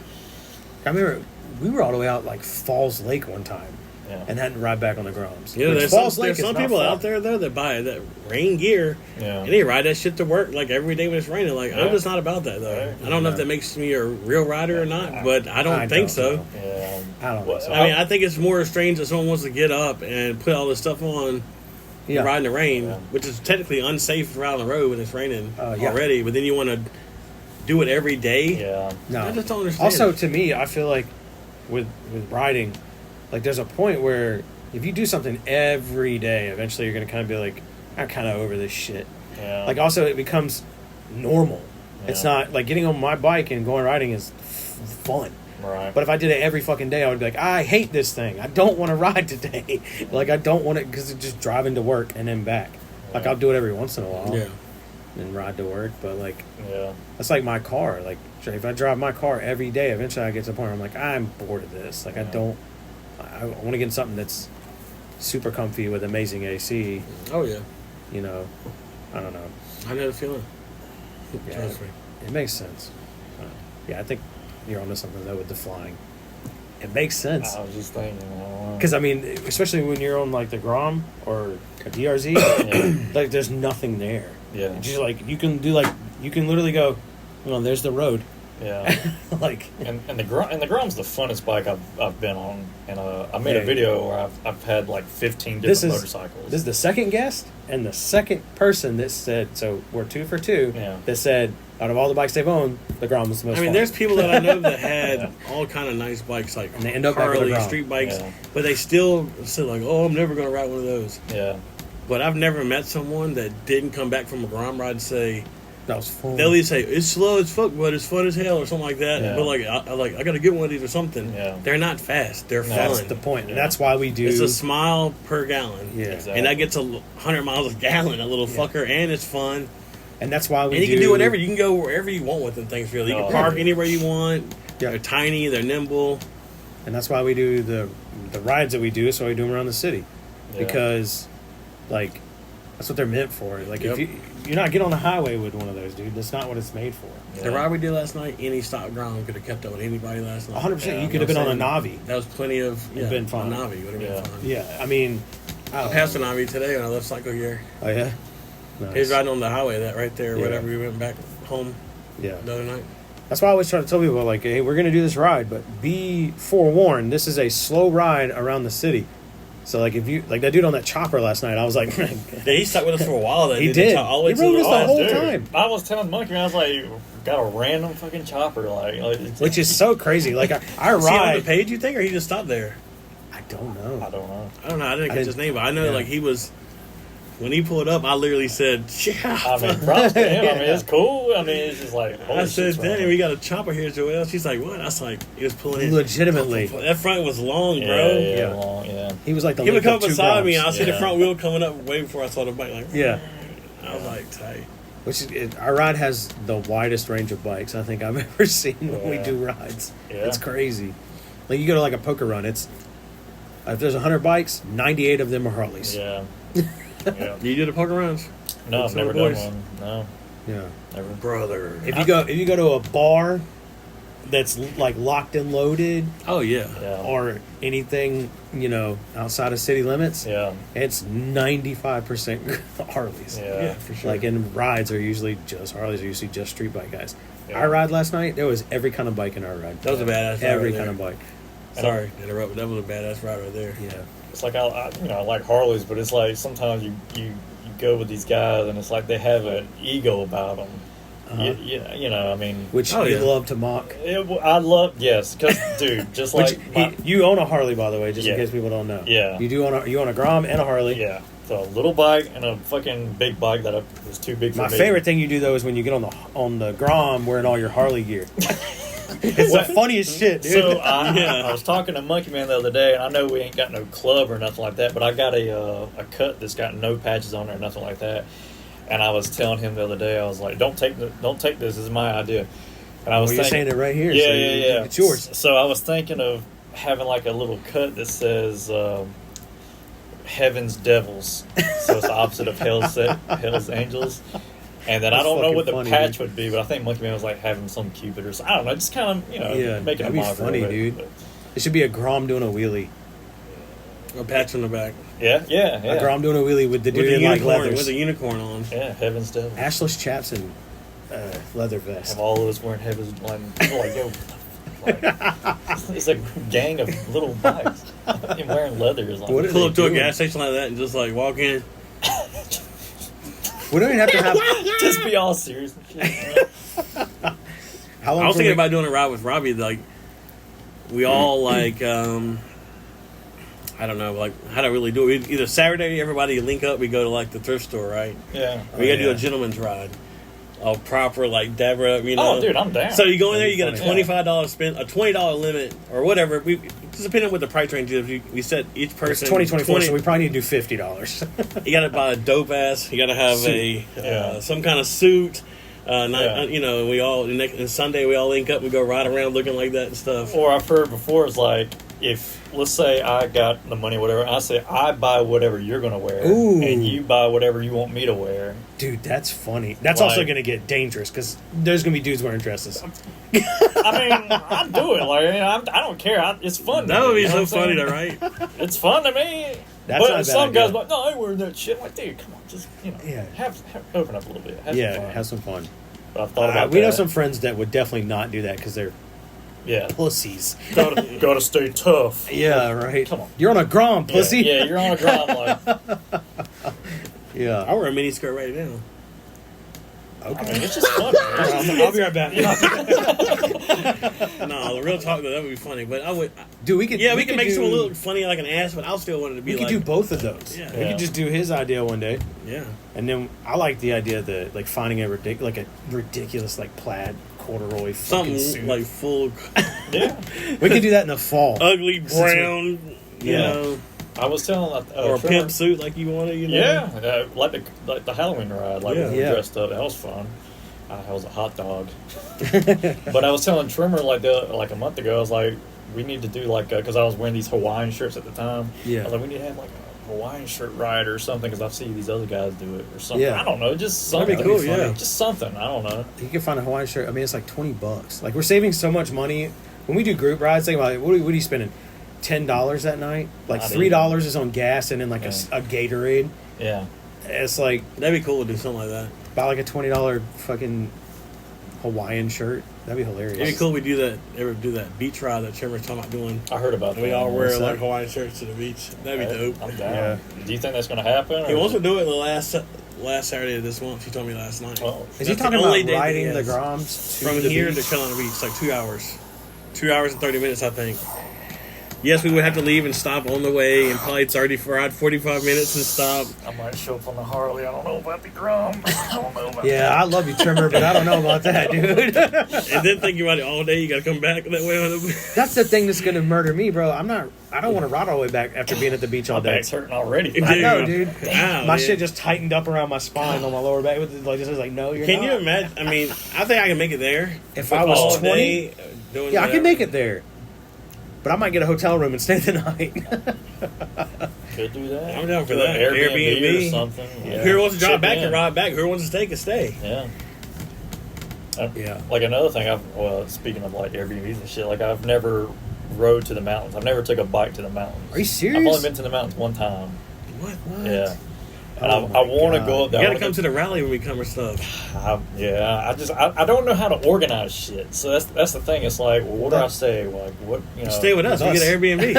I remember we were all the way out like Falls Lake one time, Yeah. and had to ride back on the Groms. You know, Which there's Falls some, Lake there's is some not people fun. out there though that buy that rain gear, Yeah. and they ride that shit to work like every day when it's raining. Like Yeah. I'm just not about that though. Right. I don't know if that makes me a real rider or not, but I don't think so. know. Yeah. I don't think so. I mean, I think it's more strange that someone wants to get up and put all this stuff on, Yeah. ride in the rain, Yeah. which is technically unsafe to ride on the road when it's raining Yeah. already. But then you want to do it every day. Yeah. No. I just don't understand. Also, to me, I feel like with riding, like there's a point where if you do something every day, eventually you're going to kind of be like, I'm kind of over this shit. Yeah. Like also, it becomes normal. It's Yeah. not like getting on my bike and going riding is fun. Right. But if I did it every fucking day, I would be like, I hate this thing. I don't want to ride today. Like I don't want it because it's just driving to work and then back. Like Yeah. I'll do it every once in a while. yeah, And ride to work, but like Yeah. that's like my car. Like if I drive my car every day, eventually I get to the point where I'm like, I'm bored of this. Like I want to get in something that's super comfy with amazing AC. oh yeah, You know, I don't know. I know the feeling. Yeah, Trust me. it makes sense. Yeah, I think you're onto something though with the flying. It makes sense I was just thinking. because I mean, especially when you're on like the Grom or a DRZ, Yeah. like there's nothing there. Yeah. Just like you can literally go, well, there's the road. Yeah. Like And the Grom's the funnest bike I've been on, and I made Yeah. a video where I've had like 15 This different is- motorcycles. this is the second guest and the second person that said, so we're 2 for 2. Yeah. That said, out of all the bikes they've owned, the Grom was the most. I mean, fun. there's people that I know that had Yeah. all kind of nice bikes, like And they end up back with a Harley, Grom. street bikes, Yeah. but they still said like, "Oh, I'm never gonna ride one of those." Yeah. But I've never met someone that didn't come back from a Grom ride and say that was fun. they'll either say it's slow as fuck, but it's fun as hell, or something like that. Yeah. But like, I gotta get one of these or something. Yeah. They're not fast; they're No, fun. That's the point. And Yeah. that's why we do. It's a smile per gallon. Yeah. Exactly. And that gets 100 miles a gallon, that little fucker, and it's fun. And that's why we And you can do whatever. You can go wherever you want with them things, really. You Oh, can park yeah. anywhere you want. Yeah. They're tiny, they're nimble. And that's why we do the rides that we do. So we do them around the city Yeah. because, like, that's what they're meant for. Like, Yep. if you're not getting on the highway with one of those, dude. That's not what it's made for. Yeah. The ride we did last night, any stop ground could have kept up with anybody last night. 100%. Yeah, you could have been on a know what I'm Navi. That was plenty of been fun. A Navi would have Yeah. been fun. Yeah. I mean, I passed a Navi today when I left Cycle Gear. Oh yeah. He was Nice. riding on the highway that right there, Yeah. whatever. We went back home Yeah. the other night. That's why I always try to tell people, like, hey, we're going to do this ride, but be forewarned. This is a slow ride around the city. So, like, if you, like that dude on that chopper last night, I was like, Yeah, he stuck with us for a while. He did. All the way He to rode us the whole Dude, time. I was telling Monkey, I was like, got a random fucking chopper, like it's, which is so crazy. Like, I Is he on the ride. page, you think, or he just stopped there? I don't know. I don't know. I don't know. I didn't I catch his didn't- name, but I know yeah. like he was. When he pulled up, I literally said, "Yeah." I mean, props to him. I mean, it's cool. I mean, it's just like, holy I said, shit's "Dang, wrong. we got a chopper here, Joel." She's like, "What?" I was like, "He was pulling in." Legitimately. That front was long, Yeah, bro. yeah, Yeah. long, yeah. He was like the He would length come of two beside me, Groms. and I see the Yeah. front wheel coming up way before I saw the bike. Like, Yeah. I was like, "Tight." Which is, our ride has the widest range of bikes I think I've ever seen when we Yeah. do rides. Yeah. It's crazy. Like, you go to like a poker run, it's, if there's 100 bikes, 98 of them are Harleys. Yeah. Yeah. You did the poker runs, No, I've Some of never the done boys. one. No, Yeah. never. brother. If you go to a bar that's like locked and loaded Oh yeah. Yeah. or anything, outside of city limits, Yeah. it's 95% Harleys. Yeah. For sure. Like, and rides are usually just Harleys, are usually just street bike guys. Yeah. Our ride last night, there was every kind of bike in our ride. That was a badass ride Every right kind there. of bike. Sorry to interrupt, but that was a badass ride right there. Yeah. It's like I like Harleys, but it's like sometimes you go with these guys, and it's like they have an ego about them. Uh-huh. I mean, Which Oh, you yeah. love to mock. I love because dude, just like Which you own a Harley, by the way, just in Yeah. case people don't know. Yeah. You own a Grom and a Harley. yeah, so a little bike and a fucking big bike that was too big for My me. favorite thing you do though is when you get on the Grom wearing all your Harley gear. It's the funniest shit, dude. So I was talking to Monkey Man the other day, and I know we ain't got no club or nothing like that, but I got a cut that's got no patches on it or nothing like that. And I was telling him the other day, I was like, don't take this. This is my idea. And I was you're saying it right here. Yeah, so yeah. It's yours. So I was thinking of having like a little cut that says Heaven's Devils. So it's the opposite of Hell's Angels. And then I don't know what the patch would be, but I think Monkey Man was like having some Cupid or something. I don't know, just kind of, making that'd it be funny, dude. But, it should be a Grom doing a wheelie. A patch on the back. Yeah. A Grom doing a wheelie with the dude in like leathers. With a unicorn on. Yeah, Heaven's Devils. Ashless chaps and leather vest. Have all of us wearing Heaven's, people like, yo, it's a gang of little bikes. And wearing leather is like, pull up to a gas station like that and just like walk in. We don't even have to have. Just be all serious and shit. How long I was thinking about doing a ride with Robbie. Like, we all like, I don't know, like how to really do it. Either Saturday, everybody link up. We go to like the thrift store, right? Yeah. We gotta do a gentleman's ride. A proper like dab up, Oh, dude, I'm down. So you go in there, you got a $25 spend, a $20 limit, or whatever. We just depending on what the price range is. We set each person. It's 2024, so we probably need to do $50. You got to buy a dope ass. You got to have some kind of suit. We all and Sunday we all link up. We go ride around looking like that and stuff. Or I've heard before is like, if let's say I got the money, whatever, I say I buy whatever you're gonna wear, and you buy whatever you want me to wear. Dude, that's funny. That's also gonna get dangerous because there's gonna be dudes wearing dresses. I mean, I'd do it. Like, I don't care. It's fun. That would be so funny, though, right? It's fun to me. That's but some guys like, no, I ain't wearing that shit. I'm like, dude, come on, just have open up a little bit. Have some fun. But I've thought about we know some friends that would definitely not do that because they're pussies. Gotta stay tough. Yeah, right. Come on, you're on a Grom, pussy. Yeah, you're on a Grom. Like, yeah, I wear a mini skirt right now. Okay, I mean, it's just fun. I'll be right back. No, the real talk though, that would be funny. But I would. Dude, we could. Yeah, we could make someone look funny like an ass, but I'll still want it to be. We could do both of those. Yeah. We could just do his idea one day. Yeah. And then I like the idea of the like finding a ridiculous like plaid corduroy something suit. like full. Yeah. We could do that in the fall. Ugly brown. You know. I was telling or a pimp suit like you wanted, Yeah, like the Halloween ride, like when we were dressed up. That was fun. I was a hot dog. But I was telling Trimmer like a month ago, I was like, we need to do like because I was wearing these Hawaiian shirts at the time. Yeah, I was like, we need to have like a Hawaiian shirt ride or something because I've seen these other guys do it or something. Yeah. I don't know, just something. That'd be cool. Yeah, just something. I don't know. You can find a Hawaiian shirt. I mean, it's like $20. Like we're saving so much money when we do group rides. Think about it. What are you spending? $10 that night, like $3 is on gas, and then like a Gatorade. Yeah, it's like that'd be cool to do something like that. Buy like a $20 fucking Hawaiian shirt. That'd be hilarious. It'd be cool. We do that. Ever do that beach ride that Trevor was talking about doing? I heard about that. We all wear like Hawaiian shirts to the beach. That'd be dope. I'm down. Yeah. Do you think that's going to happen? He wants to do it the last Saturday of this month. He told me last night. Oh. Is he talking about riding the Groms from here to Carolina Beach? It's like 2 hours. 2 hours and 30 minutes, I think. Yes, we would have to leave and stop on the way, and probably it's already ride 45 minutes and stop. I might show up on the Harley. I don't know about the Grom. I don't know about that. I love you, Trimmer, but I don't know about that, dude. And then thinking about it all day, you got to come back that way on the. That's the thing that's gonna murder me, bro. I don't want to ride all the way back after being at the beach all day. My back's hurting already. Dude, I know, dude. Wow, my shit just tightened up around my spine on my lower back. Like, just like, no, you're Can not. you imagine? I mean, I think I can make it there. If I was 20, I can make it there. But I might get a hotel room and stay the night. Could do that. I'm down for that. Airbnb or something. Yeah. Whoever wants to drive back can ride back. Whoever wants to stay can stay. Yeah. Like another thing, speaking of like Airbnbs and shit, like I've never rode to the mountains. I've never took a bike to the mountains. Are you serious? I've only been to the mountains one time. What? Yeah. And I want to go up there. You gotta come to the rally when we come or stuff. I don't know how to organize shit. So that's the thing. It's like, well, what do I say? Like, what stay with us. We get an Airbnb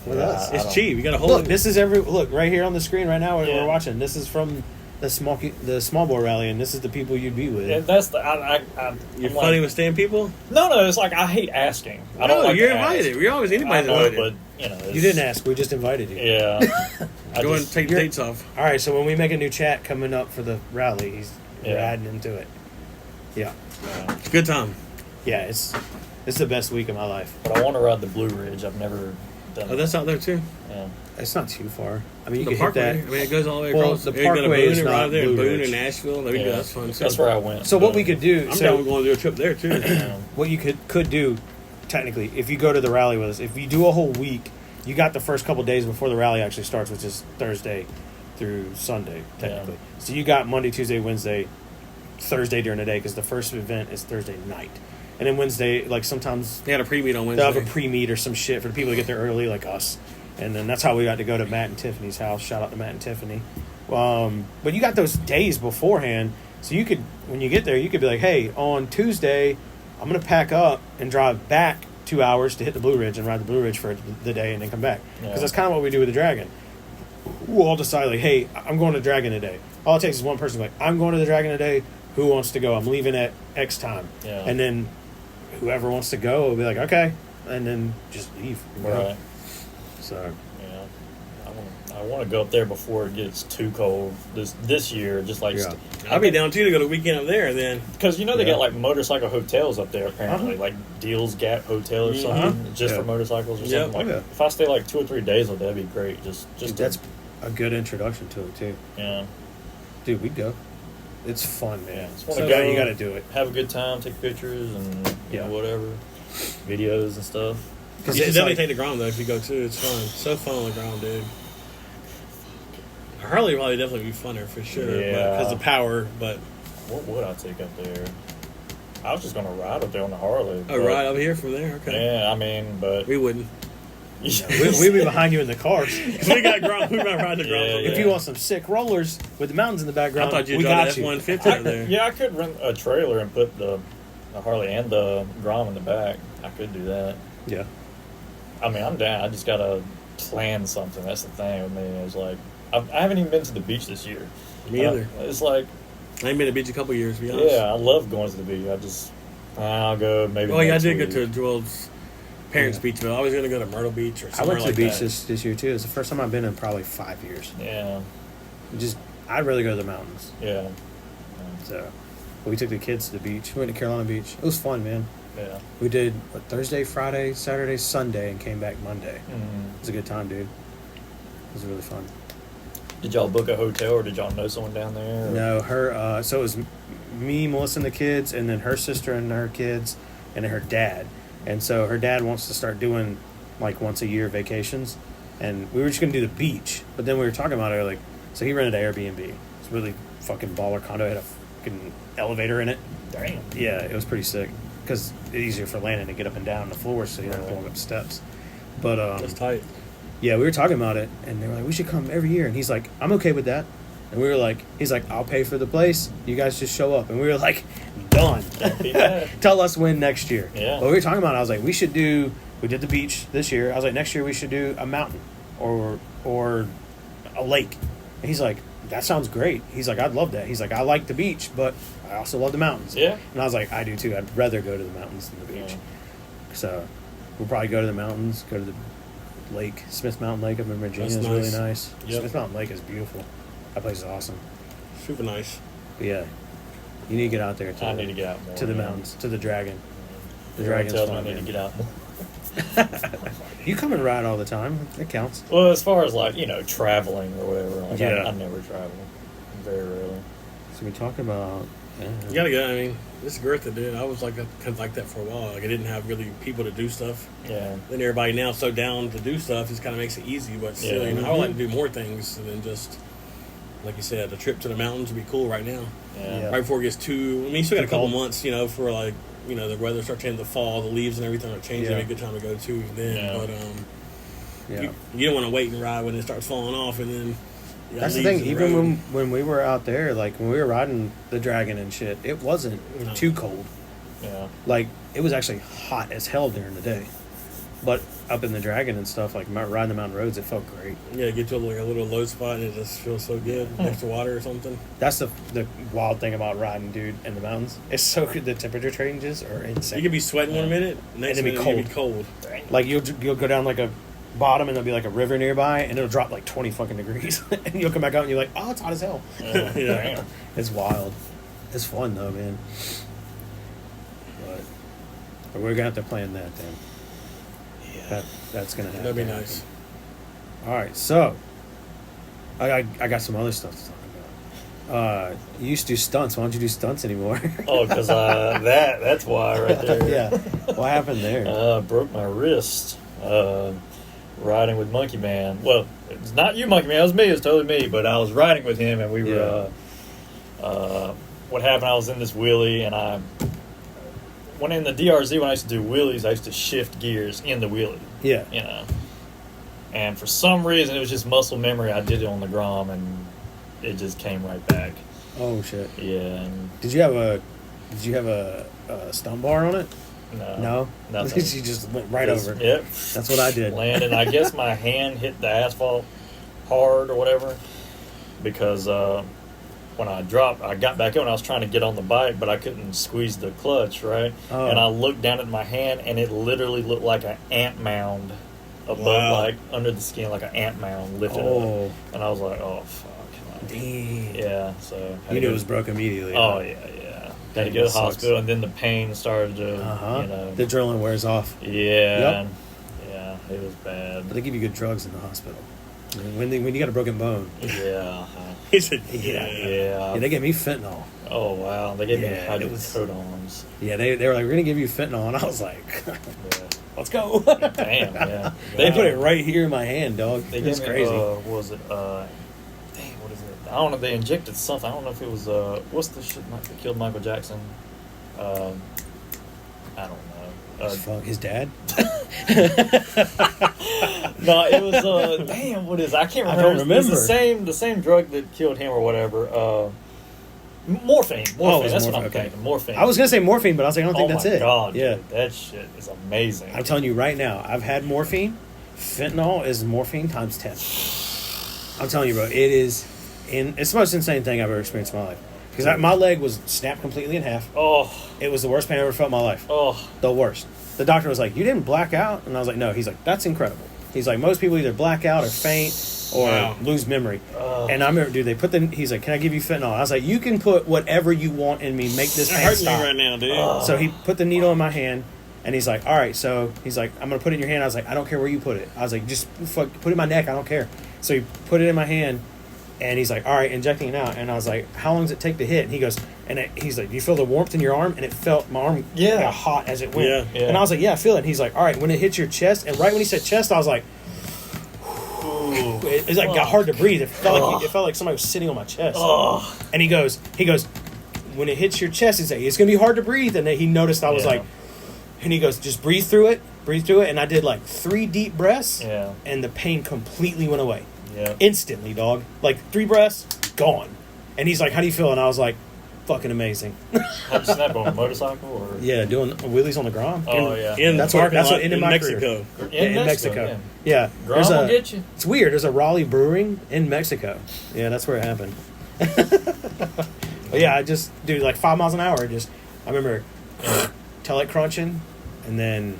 with us. It's cheap. You got a whole. Look, this is look right here on the screen right now. We're watching. This is from the small boy rally, and this is the people you'd be with. And that's the you're funny with staying people. No, it's like I hate asking. I don't like you're invited. We're always anybody's invited. But you didn't ask. We just invited you. Yeah. Go and take dates off. All right, so when we make a new chat coming up for the rally, we're adding into it. Yeah. It's a good time. Yeah, it's the best week of my life. But I want to ride the Blue Ridge. I've never Oh, that's out there too. Yeah. It's not too far. I mean, you The can hit Parkway. that. I mean, it goes all the way Well, across. the You can go to Parkway Boone is and not right there, Blue Boone Ridge. and Nashville. There we go. That's fun. That's where I went. So what we could do? I'm so down. We're going to do a trip there too. what you could do, technically, if you go to the rally with us, if you do a whole week, you got the first couple days before the rally actually starts, which is Thursday through Sunday, technically. So you got Monday, Tuesday, Wednesday, Thursday during the day, because the first event is Thursday night. And then Wednesday, like sometimes They had a pre-meet on they'll Wednesday. have a pre-meet or some shit for the people to get there early, like us. And then that's how we got to go to Matt and Tiffany's house. Shout out to Matt and Tiffany. But you got those days beforehand, so you could, when you get there, you could be like, hey, on Tuesday, I'm going to pack up and drive back 2 hours to hit the Blue Ridge and ride the Blue Ridge for the day and then come back. Because that's kind of what we do with the Dragon. We'll all decide, like, hey, I'm going to Dragon today. All it takes is one person, like, I'm going to the Dragon today. Who wants to go? I'm leaving at X time. Yeah. And then whoever wants to go will be like, okay. And then just leave. Right. So, Yeah. I want to go up there before it gets too cold this year. Just like yeah. I'll be down too to go to weekend up there then. because they Yeah. got like motorcycle hotels up there apparently, like Deals Gap Hotel or something, just for motorcycles or something. Like, Yeah. if I stay like 2 or 3 days, that'd be great. Just Dude, that's a good introduction to it, too. yeah. Dude, we'd go. It's fun, man. Just wanna So go. you got to do it. Have a good time, take pictures and Yeah. whatever, videos and stuff. You should it's definitely like- take the Grom though if you go too. It's fun. So fun on the Grom, dude. Harley probably definitely be funner for sure. Yeah. Because the power, but What would I take up there? I was just gonna ride up there on the Harley. oh, right over here from there. Okay. Yeah, I mean, but We wouldn't. We'd be behind you in the cars. We got Grom. We might ride the Grom. Yeah, from yeah. If you want some sick rollers with the mountains in the background, I thought you'd we drive got the you. F-150 up there. yeah, I could rent a trailer and put the Harley and the Grom in the back. I could do that. Yeah. I mean, I'm down. I just gotta plan something. That's the thing with me. It's like I haven't even been to the beach this year. Me either. It's like, I ain't been to the beach a couple years, to be honest. yeah, I love going to the beach. I'll go maybe. Oh, yeah, I next did go week. to Joel's parents' beach, but I was going to go to Myrtle Beach or I somewhere went to like the beach that. this year, too. It's the first time I've been in probably 5 years. Yeah, I'd rather go to the mountains. yeah, So, but we took the kids to the beach. We went to Carolina Beach. It was fun, man. yeah. We did Thursday, Friday, Saturday, Sunday, and came back Monday. Mm. It was a good time, dude. It was really fun. Did y'all book a hotel or did y'all know someone down there? Or? No, her. So it was me, Melissa, and the kids, and then her sister and her kids, and then her dad. And so her dad wants to start doing like once a year vacations, and we were just gonna do the beach. But then we were talking about it, like, so he rented an Airbnb. It's really fucking baller condo. It had a fucking elevator in it. Damn. Yeah, it was pretty sick because it's easier for Landon to get up and down the floor, so you don't have to walk up steps. But That's tight. yeah, we were talking about it, and they were like, we should come every year. And he's like, I'm okay with that. And we were like, he's like, I'll pay for the place. You guys just show up. And we were like, done. Can't be bad. Tell us when next year. Yeah. But we were talking about it. I was like, we did the beach this year. I was like, next year we should do a mountain or a lake. And he's like, that sounds great. He's like, I'd love that. He's like, I like the beach, but I also love the mountains. Yeah. And I was like, I do too. I'd rather go to the mountains than the beach. Yeah. So we'll probably go to the mountains, go to the lake, Smith Mountain Lake up in Virginia That's is nice. really nice. Yep. Smith Mountain Lake is beautiful. That place is awesome. Super nice. But yeah, you need to get out there I need to get out more. to the yeah. mountains, to the Dragon. The Everyone Dragon's tells me fun, I need man. to get out more. You come and ride all the time. It counts. Well, as far as like traveling or whatever, like Yeah. I never travel, very rarely. So we talk about. You gotta go. I mean, this is Gertha, dude. I was like that for a while. Like I didn't have really people to do stuff. Yeah, Then everybody now so down to do stuff. Just kind of makes it easy. But still, Yeah. I would like to do more things than just, like you said, a trip to the mountains would be cool right now. yeah, Yeah. Right before it gets too. I mean, you still got a Too couple cold. months, for like, the weather starts changing, the fall, the leaves and everything are changing. Yeah. It'd be a good time to go to then. Yeah. But Yeah. you don't want to wait and ride when it starts falling off, and then you got That's the leaves thing. in Even road. when we were out there, like when we were riding the Dragon and shit, it wasn't No. too cold. yeah. Like it was actually hot as hell during the day. But up in the Dragon and stuff, like riding the mountain roads, it felt great. Yeah, get to like a little low spot and it just feels so good next to water or something. That's the wild thing about riding, dude, in the mountains. It's so good. The temperature changes are insane. You could be sweating 1 minute, next And it'd be minute you'd be cold. Like you'll go down like a bottom and there'll be like a river nearby and it'll drop like 20 fucking degrees and you'll come back out and you're like, oh, it's hot as hell. Yeah. Yeah. Damn. It's wild. It's fun though, man. But we're gonna have to plan that then. That's gonna happen. That'd be nice. All right, so I got some other stuff to talk about. You used to do stunts. Why don't you do stunts anymore? Oh, because that's why right there. Yeah. What happened there? Broke my wrist riding with Monkey Man. Well, it's not you, Monkey Man. It was me. It was totally me. But I was riding with him, and we were. What happened? I was in this wheelie, and I when in the DRZ when I used to do wheelies, I used to shift gears in the wheelie. Yeah. You know. And for some reason, it was just muscle memory. I did it on the Grom, and it just came right back. Oh shit. Yeah. And Did you have a stunt bar on it? no. Nothing. You just went right over. Yep. That's what I did. Landed. I guess my hand hit the asphalt hard or whatever, because when I dropped, I got back up and I was trying to get on the bike, but I couldn't squeeze the clutch, right? Oh. And I looked down at my hand, and it literally looked like an ant mound above, like under the skin, like an ant mound lifted up. And I was like, oh fuck. Damn. Yeah. So You knew it was broke immediately. Oh yeah. Had to go to the hospital, and then the pain started to, The adrenaline wears off. Yeah. Yeah, it was bad. But they give you good drugs in the hospital. I mean, when you got a broken bone. Yeah. He said, Yeah. They gave me fentanyl. Oh, wow. They gave me hydrocodones. hydrocodones. Yeah, they were like, we're going to give you fentanyl. And I was like, let's go. Damn, yeah. They put it right here in my hand, dog. They It's gave me, crazy. what was it? What is it? I don't know. They injected something. I don't know if it was, what's the shit that killed Michael Jackson? I don't know. Fuck, his dad? No, it was, damn, what is it? I can't remember. I don't remember. It's the same drug that killed him or whatever. Morphine. That's what I'm thinking. Morphine. I was going to say morphine, but I was like, I don't think that's it. Oh, my God. Yeah. Dude, that shit is amazing. I'm telling you right now, I've had morphine. Fentanyl is morphine times 10. I'm telling you, bro, it is, it's the most insane thing I've ever experienced in my life. Because my leg was snapped completely in half. Oh. It was the worst pain I ever felt in my life. Oh. The worst. The doctor was like, you didn't black out? And I was like, no. He's like, that's incredible. He's like, most people either black out or faint or lose memory. And I remember, dude, he's like, can I give you fentanyl? I was like, you can put whatever you want in me, make this pain hurting stop. me right now, dude. So he put the needle in my hand, and he's like, all right. So he's like, I'm going to put it in your hand. I was like, I don't care where you put it. I was like, just put it in my neck. I don't care. So he put it in my hand, and he's like, all right, injecting it out. And I was like, how long does it take to hit? And he goes, he's like, do you feel the warmth in your arm? And it felt, my arm got hot as it went. Yeah. And I was like, yeah, I feel it. And he's like, all right, when it hits your chest. And right when he said chest, I was like, it like got hard to breathe. It felt like somebody was sitting on my chest. And he goes, when it hits your chest, he's like, it's gonna be hard to breathe. And then he noticed I was like, and he goes, just breathe through it. And I did like 3 deep breaths. Yeah. And the pain completely went away. Yeah. Instantly, dog. Like 3 breaths, gone. And he's like, how do you feel? And I was like, fucking amazing. How'd you snap on a motorcycle? Or? Yeah, doing wheelies on the Grom. Oh, yeah. That's what ended my Mexico. career. In Mexico. Yeah. Grom will get you. It's weird. There's a Raleigh brewing in Mexico. Yeah, that's where it happened. But yeah, I just, dude, like 5 miles an hour. I remember taillight crunching, and then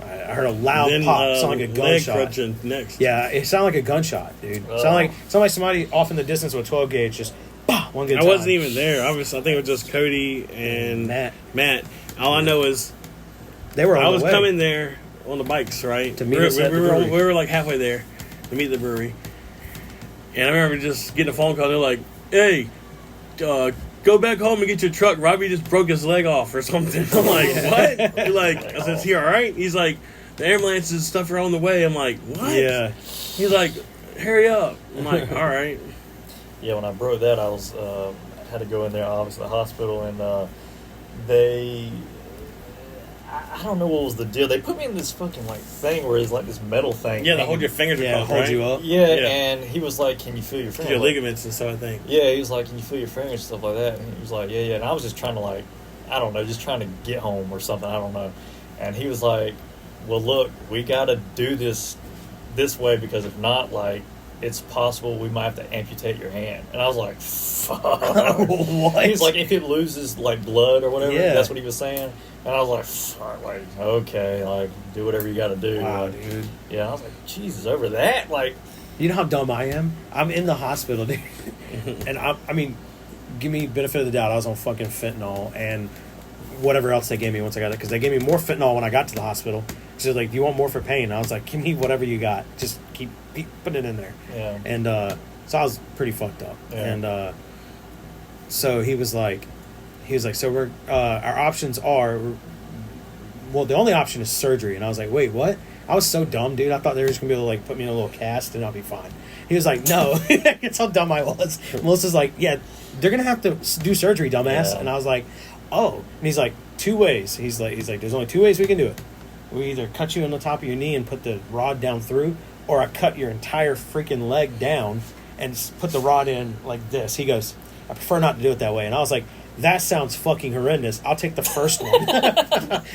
I heard a loud pop, sound like a gunshot. Crunching next. Yeah, it sounded like a gunshot, dude. Sounded like somebody off in the distance with a 12 gauge just, bah, one good time. I wasn't even there. I think it was just Cody and Matt. All I know is they were on I the was way. coming there on the bikes, right? To meet us at the brewery. We were like halfway there to meet the brewery. And I remember just getting a phone call. They're like, hey, go back home and get your truck. Robbie just broke his leg off or something. I'm like, what? He's like, I said, is he all right? He's like, the ambulances and stuff are on the way. I'm like, what? Yeah. He's like, hurry up. I'm like, all right. Yeah, when I broke that, I was had to go in there, obviously, the hospital, and they, I don't know what was the deal. They put me in this fucking like thing where it's like this metal thing. Yeah, they hold your fingers across, hold right? you up. Yeah, and he was like, "Can you feel your fingers?" Your ligaments and stuff, I think. Yeah, he was like, "Can you feel your fingers?" and stuff like that. And he was like, "Yeah." And I was just trying to like, I don't know, just trying to get home or something. I don't know. And he was like, "Well, look, we got to do this way because if not, like, it's possible we might have to amputate your hand." And I was like, "Fuck." What? He was like, "If it loses like blood or whatever," Yeah. that's what he was saying. And I was like, "Fuck, like, okay, like, do whatever you got to do." Wow, like, dude. Yeah, I was like, Jesus, over that, like. You know how dumb I am? I'm in the hospital, dude. And I mean, give me benefit of the doubt. I was on fucking fentanyl, and whatever else they gave me once I got it, because they gave me more fentanyl when I got to the hospital. She was like, "Do you want more for pain?" I was like, "Give me whatever you got. Just keep putting it in there." Yeah. And so I was pretty fucked up. Yeah. And so he was like, "So we're our options are, well, the only option is surgery." And I was like, "Wait, what?" I was so dumb, dude. I thought they were just gonna be able to like put me in a little cast and I'll be fine. He was like, "No." That's how dumb I was. Melissa's like, "Yeah, they're gonna have to do surgery, dumbass." Yeah. And I was like, "Oh." And he's like, 2 ways. He's like, "There's only 2 ways we can do it. We either cut you on the top of your knee and put the rod down through, or I cut your entire freaking leg down and put the rod in like this." He goes, "I prefer not to do it that way." And I was like, "That sounds fucking horrendous. I'll take the first one."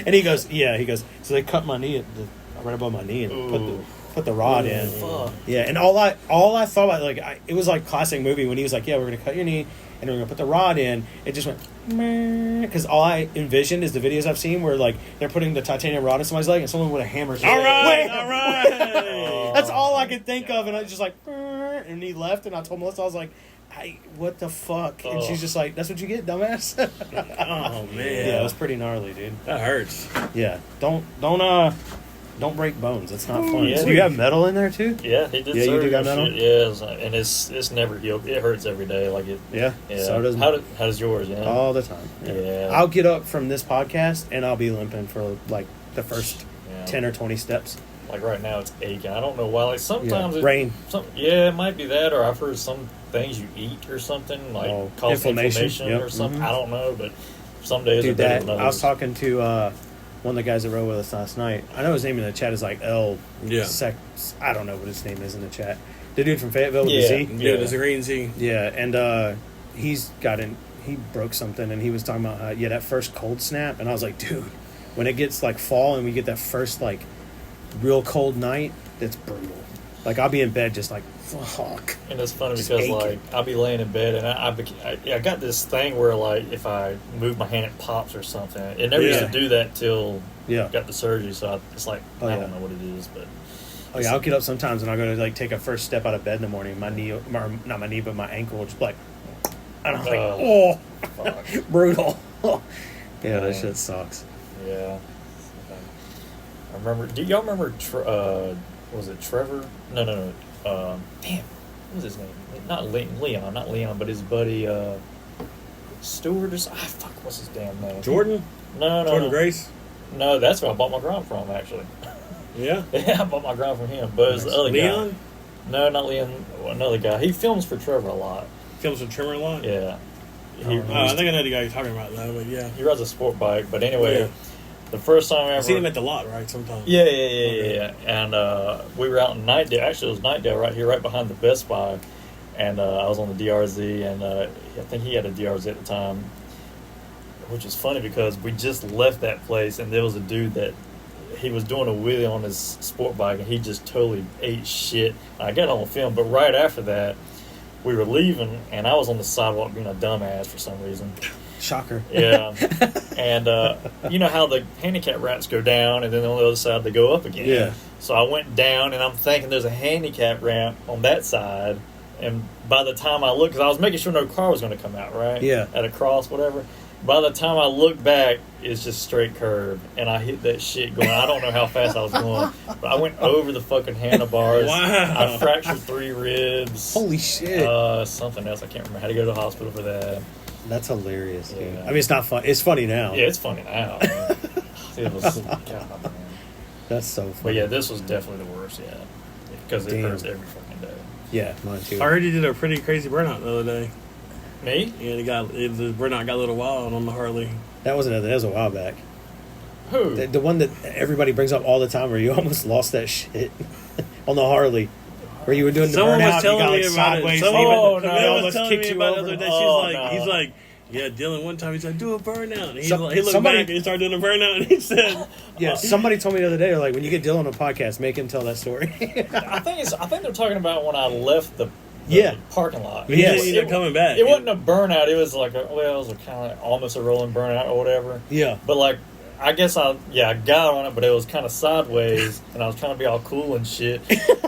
And he goes, "Yeah." He goes, "So they cut my knee right above my knee and put the rod in." Fuck. Yeah, and all I thought about, like, it was like classic movie when he was like, "Yeah, we're gonna cut your knee and we're gonna put the rod in." It just went because all I envisioned is the videos I've seen where like they're putting the titanium rod in somebody's leg and someone with a hammer. All right. That's all I could think of, and I was just like, and he left, and I told Melissa, I was like, "Hey, what the fuck?" And she's just like, "That's what you get, dumbass." Oh man, Yeah, it was pretty gnarly, dude. that hurts. Yeah, don't break bones. It's not fun. Yeah. So you have metal in there too? Yeah, he did. Yeah, you do surgery got and metal? shit. Yeah, and it's never healed. It hurts every day. Like it. Yeah. Yeah. So does How does yours? Yeah. all the time. Yeah. I'll get up from this podcast and I'll be limping for like the first Yeah. 10 or 20 steps. Like right now, it's aching. I don't know why. Like sometimes Rain. it might be that, or I've heard some things you eat or something like cause inflammation Yep. or something. Mhm. I don't know, but some days are Dude, better that than I was others. talking to one of the guys that rode with us last night. I know his name in the chat is like L. Yeah. I don't know what his name is in the chat. The dude from Fayetteville with Yeah. the Z. Yeah, there's a green Z. Yeah, and he broke something, and he was talking about that first cold snap, and I was like, dude, when it gets like fall and we get that first like real cold night, that's brutal. Like I'll be in bed just like fuck. And it's funny Just because aching. like I'll be laying in bed and I got this thing where like if I move my hand it pops or something. It never used Yeah. to do that till Yeah. I got the surgery. So it's like Oh, I yeah. don't know what it is, but Oh yeah, I'll get up sometimes and I'll go to like take a first step out of bed in the morning. My knee, not my knee, but my ankle will just like, and I'm like, oh, fuck. brutal. Yeah, that Yeah. shit sucks. Yeah. I remember. Do y'all remember? Was it Trevor? No. Damn. What was his name? Not Leon. Not Leon, but his buddy Stewart. Fuck. What's his damn name? Jordan? No. Jordan Grace? No, that's where I bought my ground from. Actually. Yeah. Yeah, I bought my ground from him. But it was the other Leon? guy. No, not Leon. Another guy. He films for Trevor a lot. Films with Trimmer a lot? Yeah. I think I know the guy you're talking about, though, but yeah. He rides a sport bike. But anyway, Yeah. the first time I I ever see him at the lot, right, sometimes. Yeah. And we were out in Nightdale. Actually, it was Nightdale right here, right behind the Best Buy. And I was on the DRZ, and I think he had a DRZ at the time, which is funny because we just left that place, and there was a dude that he was doing a wheelie on his sport bike, and he just totally ate shit. I got it on film, but right after that, we were leaving, and I was on the sidewalk being a dumbass for some reason. Shocker. Yeah. And you know how the handicap ramps go down and then on the other side they go up again. Yeah. So I went down and I'm thinking there's a handicap ramp on that side. And by the time I looked, because I was making sure no car was going to come out, right? Yeah. At a cross, whatever. By the time I looked back, it's just straight curve. And I hit that shit going, I don't know how fast I was going. But I went over the fucking handlebars. Wow. I fractured 3 ribs. Holy shit. Something else. I can't remember. I had to go to the hospital for that. That's hilarious, dude. Yeah. I mean, it's not fun. It's funny now. Yeah, it's funny now. It was, God, man. That's so funny. But yeah, this was definitely the worst, yeah. Because it Damn. hurts every fucking day. Yeah, mine too. I heard you did a pretty crazy burnout the other day. Me? Yeah, the burnout got a little wild on the Harley. That was a while back. Who? The one that everybody brings up all the time where you almost lost that shit on the Harley. Where you were doing the Someone burnout, was telling you got me like about sideways. it. Someone, Oh, no. Camille was Let's telling kick me you about it the over. other day. Oh, She's like, no. he's like, yeah, Dylan. One time he's like, do a burnout. And he Some- looked somebody- back and he started doing a burnout, and he said, Yeah, somebody told me the other day, like, when you get Dylan on a podcast, make him tell that story. I think they're talking about when I left the Yeah. parking lot. he Yes. said he's coming back. It wasn't a burnout. It was like, it was kind of almost a rolling burnout or whatever. Yeah. But like, I guess I got on it, but it was kind of sideways, and I was trying to be all cool and shit.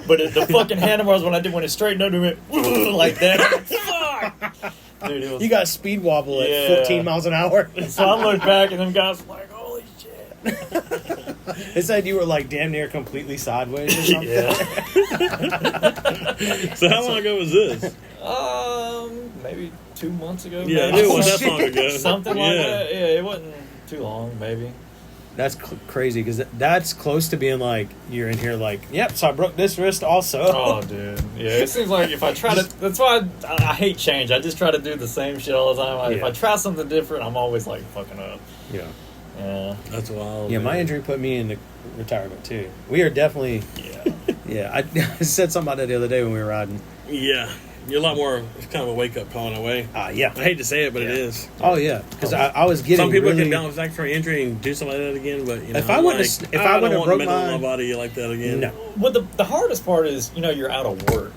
But the fucking handlebars, when it straightened up, it went like that. Fuck! Dude, it was, You got speed wobble at Yeah. 14 miles an hour. so I looked back and them guys were like, holy shit. They said you were like damn near completely sideways or something. Yeah. So how long ago was this? Maybe 2 months ago. Yeah, maybe. it was that long ago. Something like that. Yeah, it wasn't too long, maybe. That's crazy because that's close to being like you're in here like, yep. So I broke this wrist also. Oh, dude. Yeah, it seems like if I try to... That's why I hate change. I just try to do the same shit all the time. If Yeah. I try something different, I'm always like fucking up. Yeah. Yeah. That's wild. Yeah, my man. injury put me into retirement too. We are definitely. Yeah. Yeah, I said something about that the other day when we were riding. Yeah. You're a lot more, it's kind of a wake up call in a way. Yeah. I hate to say it, but it Yeah. is. Oh yeah, because I was getting. Some people really, can bounce back from injury and do something like that again, but you know, If I I'm wouldn't like, have- if I don't wouldn't have want broke metal in my- my body like that again. No. Well, the hardest part is, you're out of work.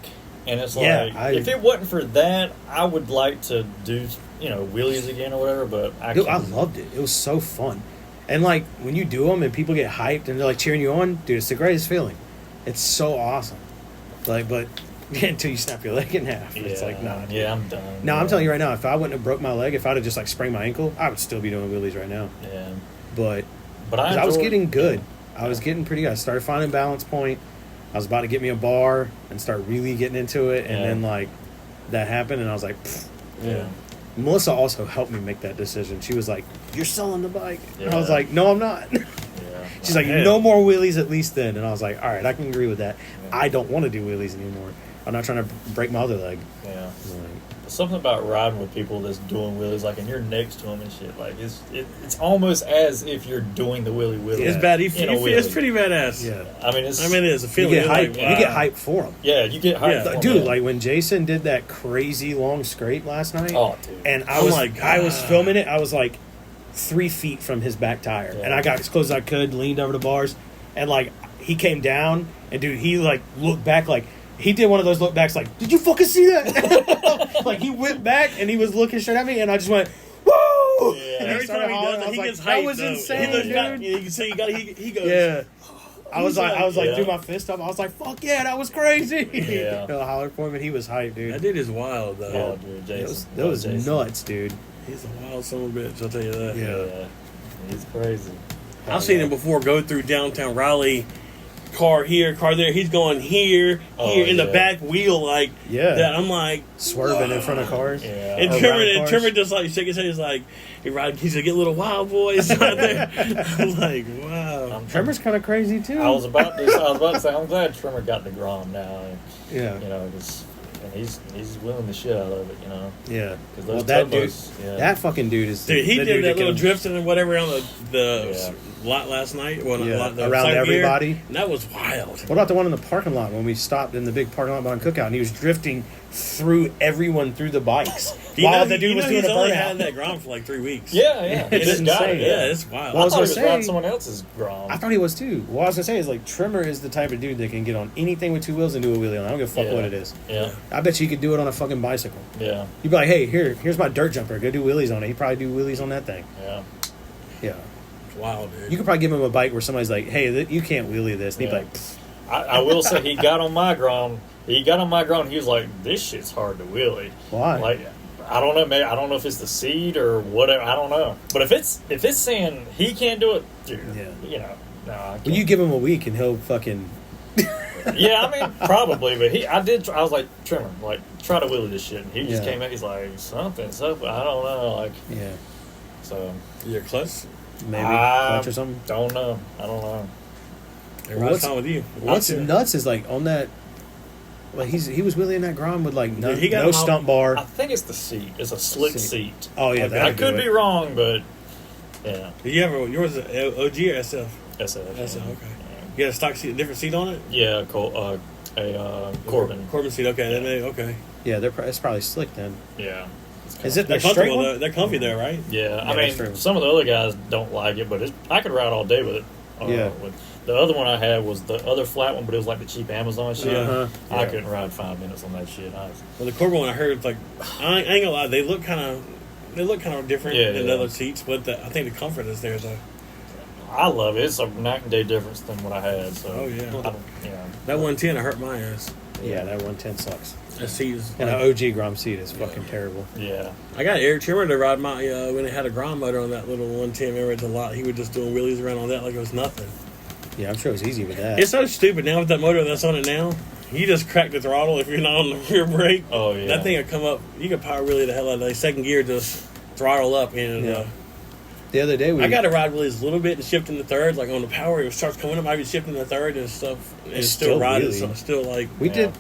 And it's like, Yeah, if it wasn't for that, I would like to do, wheelies again or whatever, but Dude, I loved it. It was so fun, and like when you do them and people get hyped and they're like cheering you on, dude, it's the greatest feeling. It's so awesome. Like, but until you snap your leg in half, it's like nah. Dude. Yeah, I'm done. No, I'm telling you right now, if I wouldn't have broke my leg, if I'd have just like sprained my ankle, I would still be doing wheelies right now. Yeah. But But 'cause I was enjoyed- getting good. I was getting pretty good. I started finding balance point. I was about to get me a bar and start really getting into it, and Yeah. then like that happened, and I was like, pfft. Yeah. Melissa also helped me make that decision. She was like, "You're selling the bike," and I was Yeah. like, "No, I'm not." Yeah. She's like, Yeah. "No more wheelies at least then," and I was like, "All right, I can agree with that. Yeah. I don't want to do wheelies anymore. I'm not trying to break my other leg." Yeah. I was like, Something about riding with people that's doing wheelies, like, and you're next to them and shit. Like, it's almost as if you're doing the wheelie. It's bad. in a It's wheelie. pretty badass. yeah, I mean, it is a you feeling. get You're hyped. like, You get wow. hyped for them. Yeah, you get hyped. Yeah. for 'em, Dude, yeah. like when Jason did that crazy long scrape last night, Oh, dude. and I Oh was my I was God. filming it. I was like 3 feet from his back tire, Yeah. and I got as close as I could, leaned over the bars, and like he came down, and dude, he like looked back like. He did one of those look backs like, did you fucking see that? Like he went back and he was looking straight at me and I just went, woo! Yeah. And Every started time he hollering. does I it, was he like, gets hyped. that was though. insane, He looks dude. back, you can see he goes. Yeah. I was like, Yeah. threw my fist up. I was like, fuck yeah, that was crazy. Yeah. I hollered for him and he was hyped, dude. That dude is wild though. Oh, dude, Jason. That was Jason. nuts, dude. He's a wild son of a bitch. I'll tell you that. Yeah. Yeah. He's crazy. I've seen him before go through downtown Raleigh. Car here, car there. He's going here, Oh, here in the yeah. back wheel like Yeah. that. I'm like, Swerving in front of cars. Yeah. and Or Trimmer, around cars. Trimmer just like shake his head. He's like, he's like, get little wild boys out there. I'm like, wow. Tremor's kind of crazy too. I was about to say, I'm glad Trimmer got the Grom now. And, Yeah. and he's willing the shit out of it, Yeah. 'Cause those Well, that dude, turbos, yeah. that fucking dude is. Dude, he the did dude that little can- drifting and whatever on the Yeah. lot last night. Well, not Yeah, lot, the around side gear, everybody. and that was wild. What about the one in the parking lot when we stopped in the big parking lot behind Cookout and he was drifting through everyone through the bikes while the dude was doing a he's only had burnout? that Grom for like 3 weeks. Yeah. It's He just got insane. it, Yeah, it's wild. Well, I thought he was gonna say- riding someone else's Grom. I thought he was too. What I was gonna say is like Trimmer is the type of dude that can get on anything with 2 wheels and do a wheelie on. I don't give a fuck Yeah. what it is. Yeah. I bet you could do it on a fucking bicycle. Yeah. You'd be like, hey, here's my dirt jumper. Go do wheelies on it. He'd probably do wheelies on that thing. Yeah. Yeah. It's wild, dude. You could probably give him a bike where somebody's like, hey, you can't wheelie this. And he'd be Yeah. like, pfft. I will say he got on my Grom. He got on my Grom. He was like, "This shit's hard to wheelie." Why? Like, I don't know. Maybe I don't know if it's the seed or whatever. I don't know. But if it's saying he can't do it, dude, Yeah. no. I can't. Well, you give him a week and he'll fucking. Yeah, I mean, probably. But I was like, Trimmer, like, try to wheelie this shit. And he just Yeah. came in. He's like, something. I don't know. Like, Yeah. so Your clutch? Maybe. Clutch or something. don't know. I don't know. Everybody's What's- fine with you. What's Yeah. nuts is like on that. Like he was wheeling that Grom with like no, Dude, he got no him out- stump bar. I think it's the seat. It's a slick Seat. seat. Oh yeah, Okay. that I could be wrong, but yeah. Did you ever yours is OG or SF? SF. SF. Okay. You got a stock seat, a different seat on it? Yeah, Corbin. Corbin seat. Okay. Then okay. Yeah, it's probably slick then. Yeah. Is it They're the straight comfortable. one? They're comfy there, right? Yeah, Yeah, I that's mean, true. some of the other guys don't like it, but I could ride all day with it. Yeah. The other one I had was the other flat one, but it was like the cheap Amazon shit. Uh-huh. I Yeah. couldn't ride 5 minutes on that shit. Well, the Corbin one I heard, like, I ain't gonna lie, they look kind of different Yeah, than yeah. the other seats, but I think the comfort is there. So I love it. It's a night and day difference than what I had. So Oh, yeah. I don't, yeah. that 110, I hurt my ass. Yeah, that 110 sucks. That seat is And like, an OG Grom seat is fucking terrible. Yeah. I got Eric Trimmer to ride my when it had a Grom motor on that little 110. Remember, it's a lot. He was just doing wheelies around on that like it was nothing. Yeah, I'm sure it's easy with that. It's so stupid now with that motor that's on it now. You just crack the throttle if you're not on the rear brake. Oh, yeah. That thing will come up. You can power wheelie the hell out of it. Like second gear, just throttle up. And Yeah. The other day I got to ride wheelies a little bit and shift in the third. Like on the power, it starts coming up. I be shifting the third and stuff. And It's still still riding. wheelie. So still like. We did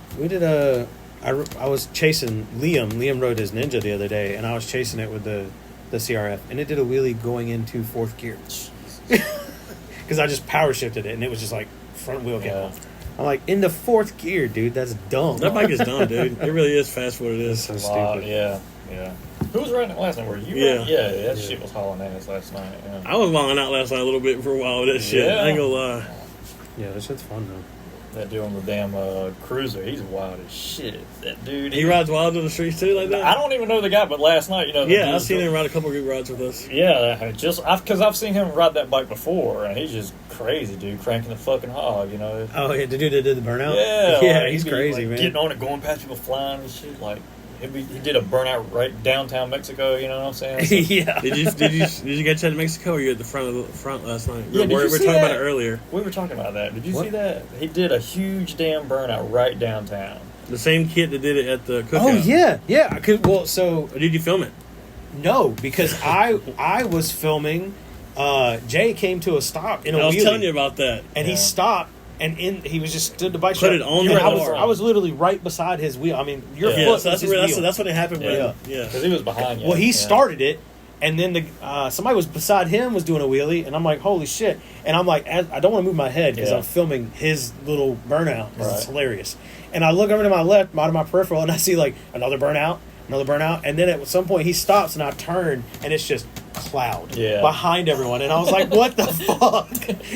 I was chasing Liam. Liam rode his Ninja the other day, and I was chasing it with the CRF, and it did a wheelie going into fourth gear. Because I just power shifted it, and it was just like front wheel came off. I'm like, in the fourth gear, dude, that's dumb. That bike is dumb, dude. It really is fast for what it is. So Wow, stupid. yeah. Who was riding it last night? Were you? Yeah. riding? Yeah, that shit was hauling ass last night. Yeah. I was walling out last night a little bit for a while with that shit. Yeah. I ain't gonna lie. Yeah, that shit's fun though. That dude on the damn cruiser, he's wild as shit. That dude. He rides wild in the streets too, like that. I don't even know the guy, but last night, the Yeah, dude I've seen him ride a couple good rides with us. Yeah, because I've seen him ride that bike before, and he's just crazy, dude, cranking the fucking hog. Oh, yeah, the dude that did the burnout? Yeah, Yeah, like, he's he'd be, crazy, like, man. Getting on it, going past people, flying and shit. Like he did a burnout right downtown Mexico. You know what I'm saying? So, Yeah. Did you get to Mexico, or you at the front last night? Yeah, did we you were see talking about that? it earlier. we were talking about that. Did you What? see that? He did a huge damn burnout right downtown. The same kid that did it at the cookout. Oh, yeah. So Or did you film it? no, because I was filming. Jay came to a stop in a I was wheelie, telling you about that. and he Yeah. stopped, and he was just stood the bike. Put shop. it on You the were- bar. I was literally right beside his wheel. I mean, your Yeah. foot Yeah, was so his wheel. that's what it happened with. Yeah. Yeah. Because he was behind you. Well, he Yeah. started it, and then somebody was beside him was doing a wheelie, and I'm like, holy shit! And I'm like, I don't want to move my head because Yeah. I'm filming his little burnout. It's Right. hilarious. And I look over to my left, out of my peripheral, and I see like another burnout, and then at some point he stops, and I turn, and it's just cloud behind everyone, and I was like, what the fuck?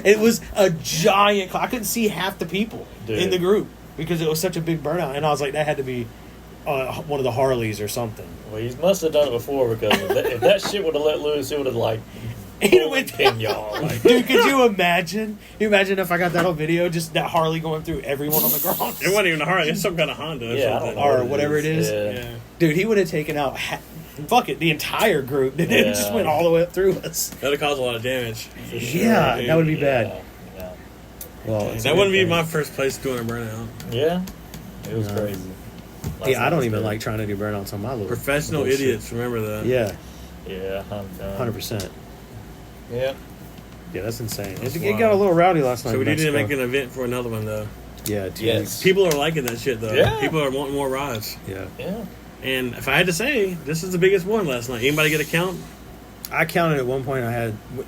It was a giant cloud. I couldn't see half the people in the group because it was such a big burnout, and I was like, that had to be one of the Harleys or something. Well, he must have done it before because if that shit would have let loose, it would have like It went pinned y'all. Like, Dude, could you imagine? You imagine if I got that on video, just that Harley going through everyone on the ground? It wasn't even a Harley. It's some kind of Honda or Yeah, I something. don't know Or whatever it is. Yeah. Dude, he would have taken out, the entire group. Dude. It just went all the way up through us. That would cause a lot of damage. For sure, Yeah, dude. that would be bad. Yeah. Well, That wouldn't be my first place doing a burnout. Yeah. It was No. crazy. Yeah, I don't even like trying to do burnouts on my little Professional little shit. idiots, remember that. Yeah, Yeah, 100%. Yeah. Yeah, that's insane. That's It wild. got a little rowdy last night. So we in need to Mexico. make an event for another one, though. Yeah, 2 Yes. weeks. People are liking that shit, though. Yeah. People are wanting more rides. Yeah. Yeah. And if I had to say, this is the biggest one last night. Anybody get a count? I counted at one point.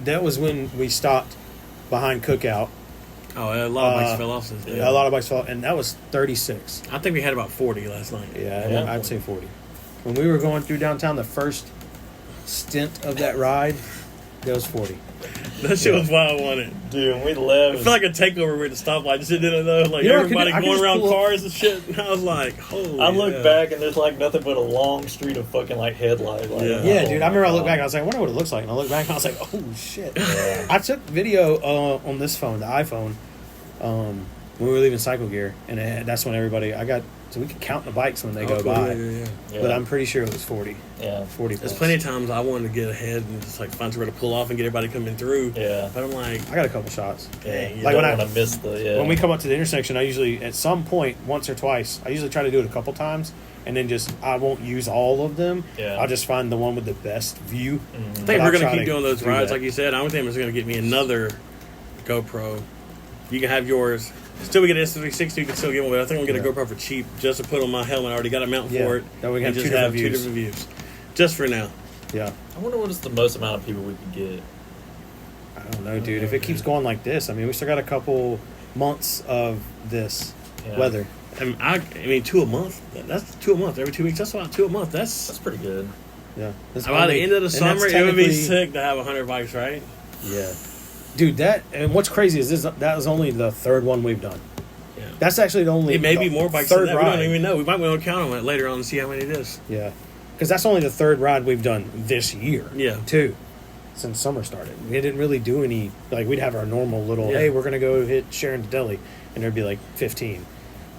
That was when we stopped behind Cookout. Oh, a lot of bikes fell off since then. A lot of bikes fell, and that was 36. I think we had about 40 last night. Yeah, Yeah. I'd say 40. When we were going through downtown, the first stint of that ride, there was 40. That shit was wild, wasn't it? Dude, when we left. I feel like a takeover with the stoplight. Just didn't it, though? Like, You know, everybody I could going just around pull up- cars and shit. And I was like, holy. I look yeah. back and there's like nothing but a long street of fucking like headlights. Like, Yeah. Yeah, oh dude. I my remember I looked God. back. I was like, I wonder what it looks like. And I looked back and I was like, oh shit. Yeah. I took video on this phone, the iPhone, when we were leaving Cycle Gear, and that's when so we could count the bikes when they go Oh, cool. by. Yeah. Yeah. But I'm pretty sure it was 40. Yeah. 40 plus. There's plenty of times I wanted to get ahead and just like find somewhere to pull off and get everybody coming through. Yeah. But I'm like, I got a couple shots. Yeah. Dang, You like don't when want to miss the. Yeah. When we come up to the intersection, I usually, at some point, once or twice, I usually try to do it a couple times, and then I won't use all of them. Yeah. I'll just find the one with the best view. I think we're going to keep doing those do rides. that. Like you said, I don't think it's going to get me another GoPro. You can have yours. Still, we get an S360, you can still get one, but I think I'm going to get a GoPro for cheap just to put on my helmet. I already got a mount Yeah. for it. That way we can and have just two have different two views. different views. Just for now. Yeah. I wonder what is the most amount of people we could get. I don't know, dude. If it keeps going like this, I mean, we still got a couple months of this Yeah. weather. I mean, 2 a month. That's 2 a month. Every 2 weeks, that's about 2 a month. That's pretty good. Yeah. That's By the only- end of the and that's summer, it would be technically- sick to have 100 bikes, right? Yeah. Dude, and what's crazy is that was only the third one we've done. Yeah. That's actually the only. It may be the more bikes than third that. We ride. don't even know. We might want to count on it later on and see how many it is. Yeah. Because that's only the third ride we've done this year. Yeah. Too. Since summer started. We didn't really do any, like, we'd have our normal little, Yeah. hey, we're going to go hit Sharon to Delhi. And there'd be like 15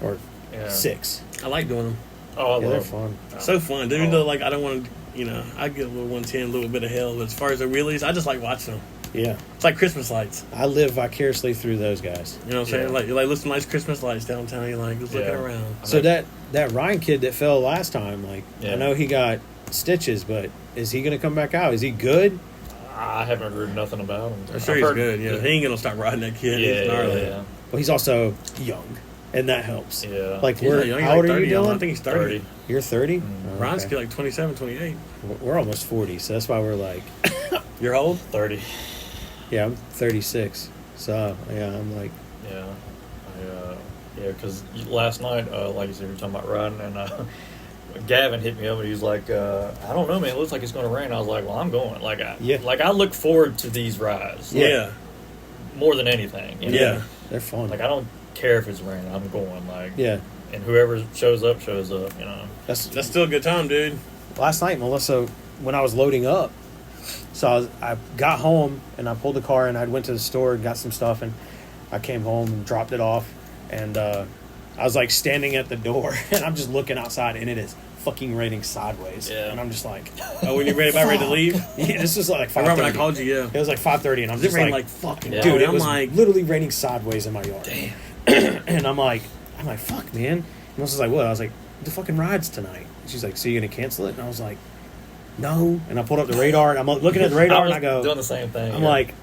or Yeah. 6. I like doing them. Oh, I Yeah, they're love fun. So fun. Even though, like, I don't want to, I get a little 110, a little bit of hell. But as far as the wheelies, I just like watching them. Yeah. It's like Christmas lights. I live vicariously through those guys. You know what I'm saying? Yeah. Like, you like listen to nice Christmas lights downtown. You're like, just looking around. So that Ryan kid that fell last time, like, Yeah. I know he got stitches, but is he going to come back out? Is he good? I haven't heard nothing about him. I'm sure he's good. Yeah, he ain't gonna stop riding that kid. He's gnarly. Yeah. Well, he's also young, and that helps. Yeah. Like, He's not young, he's how old like are 30 you, now. Dylan? I think he's 30. You're 30? Ryan's kid like 27, 28. We're almost 40, so that's why we're like, You're old? 30. yeah, I'm 36. So, yeah, I'm like, Yeah. Because last night, like you said, we were talking about riding, and Gavin hit me up, and he was like, I don't know, man, it looks like it's going to rain. I was like, well, I'm going. Like, I look forward to these rides. Yeah. More than anything. You know? Yeah. they're fun. Like, I don't care if it's raining. I'm going. Like, yeah. and whoever shows up, you know. That's still a good time, dude. last night, Melissa, when I was loading up, so I got home and I pulled the car and I went to the store and got some stuff, and I came home and dropped it off, and I was like standing at the door and I'm just looking outside and it is fucking raining sideways. Yeah. And I'm just like, Oh, when you're ready to leave? yeah, this was like 5:30. I remember when I called you, yeah. It was like 5:30 and I'm It just rained like, like fucking Yeah. dude, it I'm was like, literally raining sideways in my yard. Damn. And I'm like, fuck, man. And Melissa's like, what? I was like, the fucking ride's tonight. She's like, so you gonna cancel it? And I was like, no. And I pulled up the radar and I'm looking at the radar and I go, doing the same thing. I'm like,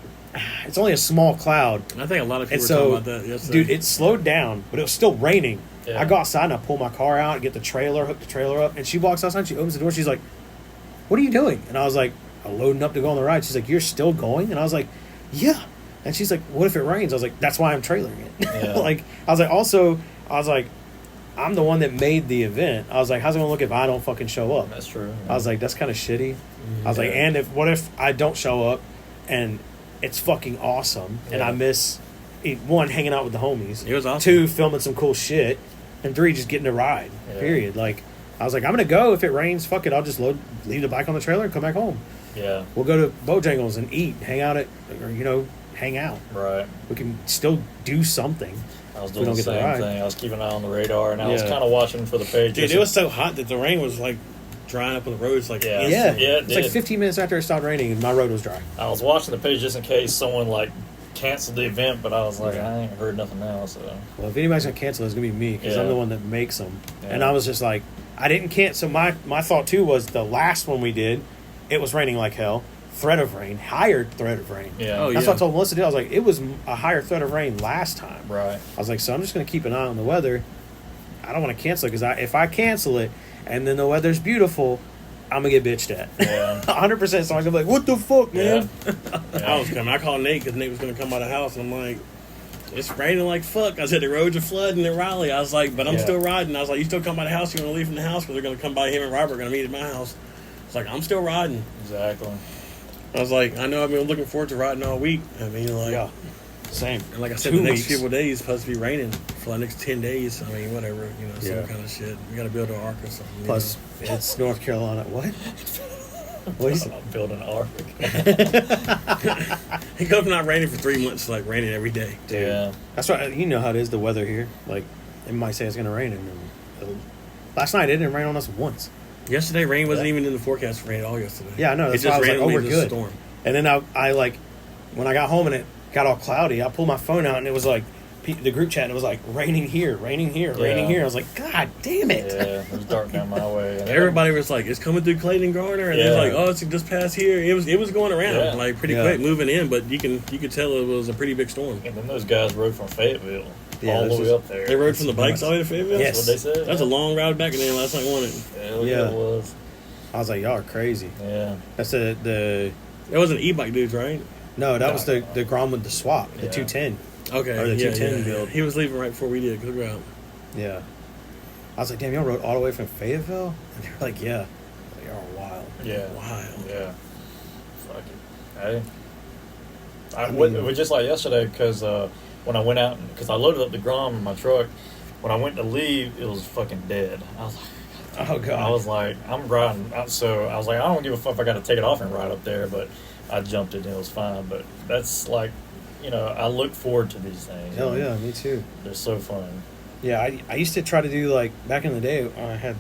it's only a small cloud. I think a lot of people And were talking so, about that yesterday. dude, it slowed down, but it was still raining. Yeah. I go outside and I pull my car out and get the trailer, hook the trailer up, and she walks outside and she opens the door. She's like, what are you doing? And I was like, I'm loading up to go on the ride. She's like, you're still going? And I was like, yeah. And she's like, what if it rains? I was like, that's why I'm trailering it. Yeah. Like, I was like, I'm the one that made the event. I was like, how's it going to look if I don't fucking show up? That's true. I was like, that's kind of shitty. I was like, and what if I don't show up and it's fucking awesome and I miss, one, hanging out with the homies. It was awesome. 2, filming some cool shit. And 3, just getting to ride. Yeah. Period. Like, I was like, I'm going to go. If it rains, fuck it. I'll just leave the bike on the trailer and come back home. Yeah. We'll go to Bojangles and eat, hang out hang out. Right. We can still do something. I was We doing don't the get the same ride. thing. I was keeping an eye on the radar, and I was Yeah. kind of watching for the page. Dude, it was so hot that the rain was like drying up on the roads. Like, Yeah. Yeah. Yeah, it It's like did. 15 minutes after it stopped raining and my road was dry. I was watching the page just in case someone like canceled the event, but I was like, Yeah. I ain't heard nothing now. So Well, if anybody's going to cancel, it's going to be me because I'm Yeah. the one that makes them. Yeah. And I was just like, I didn't cancel. My thought, too, was the last one we did, it was raining like hell. Threat of rain, higher threat of rain. yeah, Oh, That's yeah. what I told Melissa to do. I was like, it was a higher threat of rain last time. right. I was like, so I'm just going to keep an eye on the weather. I don't want to cancel it because if I cancel it and then the weather's beautiful, I'm going to get bitched at. Yeah. 100%. So I'm going to be like, what the fuck, man? I was coming. I called Nate because Nate was going to come by the house. And I'm like, it's raining like fuck. I said, the roads are flooding in Raleigh. I was like, but I'm Yeah. still riding. I was like, you still come by the house? You want to leave from the house? Because they're going to come by him and Robert are going to meet at my house. It's like, I'm still riding. Exactly. I was like, I know I've been looking forward to riding all week. I mean, like, Yeah. Same. and like I said, 2 the next weeks. few days supposed to be raining for the next 10 days. I mean, whatever, some Yeah. kind of shit. We got to build an ark or something. you Plus, know? it's North Carolina. What? What is it? I'm building an ark. It goes from not raining for 3 months to like raining every day. Dude. Yeah. That's right. You know how it is, the weather here. Like, it might say it's going to rain. And last night, it didn't rain on us once. Yesterday, rain wasn't even in the forecast for rain at all yesterday. Yeah, I know. It That's just why I was like, oh, randomly we're just good. storm. And then I like, when I got home and it got all cloudy, I pulled my phone out and it was like, the group chat, and it was like, raining here, raining here, raining Yeah. here. I was like, God damn it. Yeah, it was dark down my way. And Everybody was like, "It's coming through Clayton Garner," and Yeah. they're like, "Oh, it's just past here." It was going around Yeah. like pretty Yeah. quick, moving in, but you could tell it was a pretty big storm. And then those guys rode from Fayetteville Yeah, all this the is- way up there. They rode from the bikes all the way to Fayetteville. Yes. That's what they said. That's a long ride back in there last night, wasn't it? Hell Yeah. it was. I was like, y'all are crazy. Yeah. That's the That wasn't e-bike dudes, right? no, that was the Grom with the swap, the Yeah. 210. Okay, Or the yeah, 210 build. He was leaving right before we did. Cook out. Yeah. I was like, damn, y'all rode all the way from Fayetteville? And they were like, yeah. Like, y'all are wild. Yeah. Wild. Yeah. Fuck it. Hey. I It mean- was just like yesterday because when I went out, because I loaded up the Grom in my truck, when I went to leave, it was fucking dead. I was like, Oh, God. I was like, I'm riding. So I was like, I don't give a fuck if I got to take it off and ride up there, but I jumped it and it was fine. But that's like, I look forward to these things. Hell yeah, me too. They're so fun. Yeah, I used to try to do, like, back in the day, I had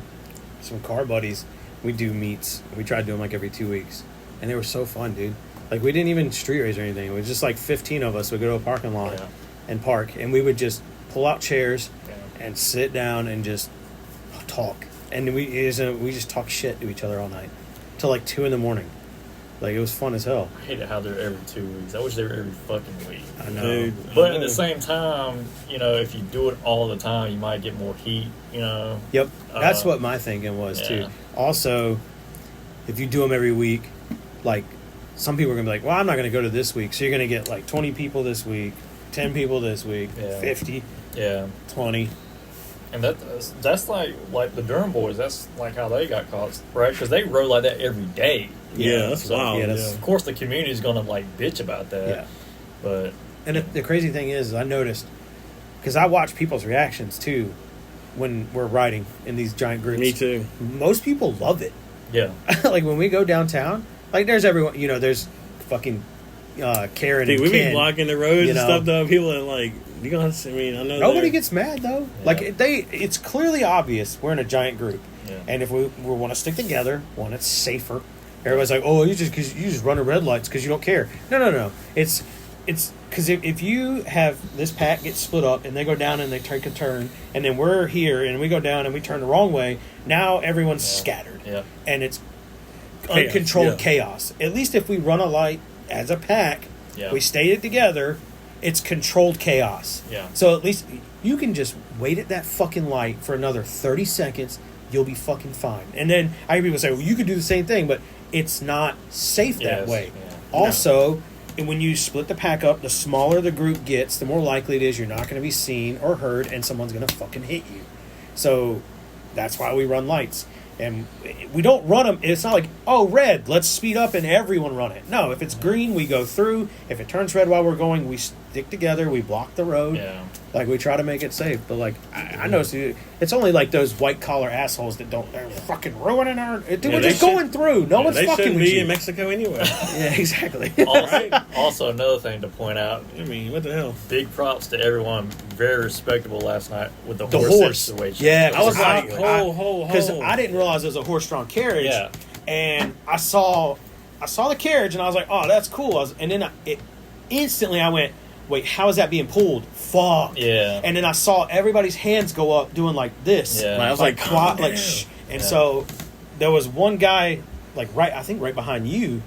some car buddies. We'd do meets. We tried to do them, like, every 2 weeks. And they were so fun, dude. Like, we didn't even street race or anything. It was just, like, 15 of us would go to a parking lot and park. And we would just pull out chairs and sit down and just talk. And we just talk shit to each other all night. Till, like, 2 in the morning. Like, it was fun as hell. I hate it how they're every 2 weeks. I wish they were every fucking week. I know. Dude, But at the same time, you know, if you do it all the time, you might get more heat, you know. Yep. That's what my thinking was, too. Yeah. Also, if you do them every week, like, some people are going to be like, well, I'm not going to go to this week. So you're going to get, like, 20 people this week, 10 people this week, 50, 20. And that's like the Durham boys. That's like how they got caught, right? Because they rode like that every day. Yeah, that's wild. Yeah, Of course, the community is gonna like bitch about that. Yeah. But And the crazy thing is, I noticed, because I watch people's reactions, too, when we're riding in these giant groups. Me too. Most people love it. yeah, Like, when we go downtown, like, there's everyone, you know, there's fucking Karen Dude, and we be Ken. blocking the roads you and know. stuff, though. People are like, you gonna, I mean, I know Nobody they're- gets mad, though. Yeah. Like, it's clearly obvious we're in a giant group. Yeah. And if we want to stick together, one, it's safer. Everybody's like, oh, you just run the red lights because you don't care. No. It's because if you have this pack get split up and they go down and they take a turn, and then we're here and we go down and we turn the wrong way, now everyone's scattered. Yeah. And it's Chaos, uncontrolled yeah. chaos. At least if we run a light as a pack, Yeah. we stay together, it's controlled chaos. Yeah. So at least you can just wait at that fucking light for another 30 seconds, you'll be fucking fine. And then I hear people say, well, you could do the same thing, but it's not safe that Yes, way. yeah. Also, and when you split the pack up, the smaller the group gets, the more likely it is you're not going to be seen or heard and someone's going to fucking hit you. So that's why we run lights. And we don't run them. It's not like, oh, red, let's speed up and everyone run it. No, if it's green, we go through. If it turns red while we're going, we stick together. We block the road. Yeah. Like, we try to make it safe. But, like, I noticed it's only, like, those white-collar assholes that they're fucking ruining our... Dude, we're just going through. No one's they fucking shouldn't with be you. in Mexico anyway. Yeah, exactly. Also, another thing to point out. I mean, what the hell? Big props to everyone. Very respectable last night with the, The horse horse. situation. Yeah, I was like, great. Because I didn't realize it was a horse-drawn carriage. Yeah. And I saw the carriage, and I was like, oh, that's cool. Instantly I went, wait, how is that being pulled? Fuck. Yeah. And then I saw everybody's hands go up doing like this. Yeah. I was like, quiet, calm like down. shh. And Yeah. so there was one guy, like I think right behind you,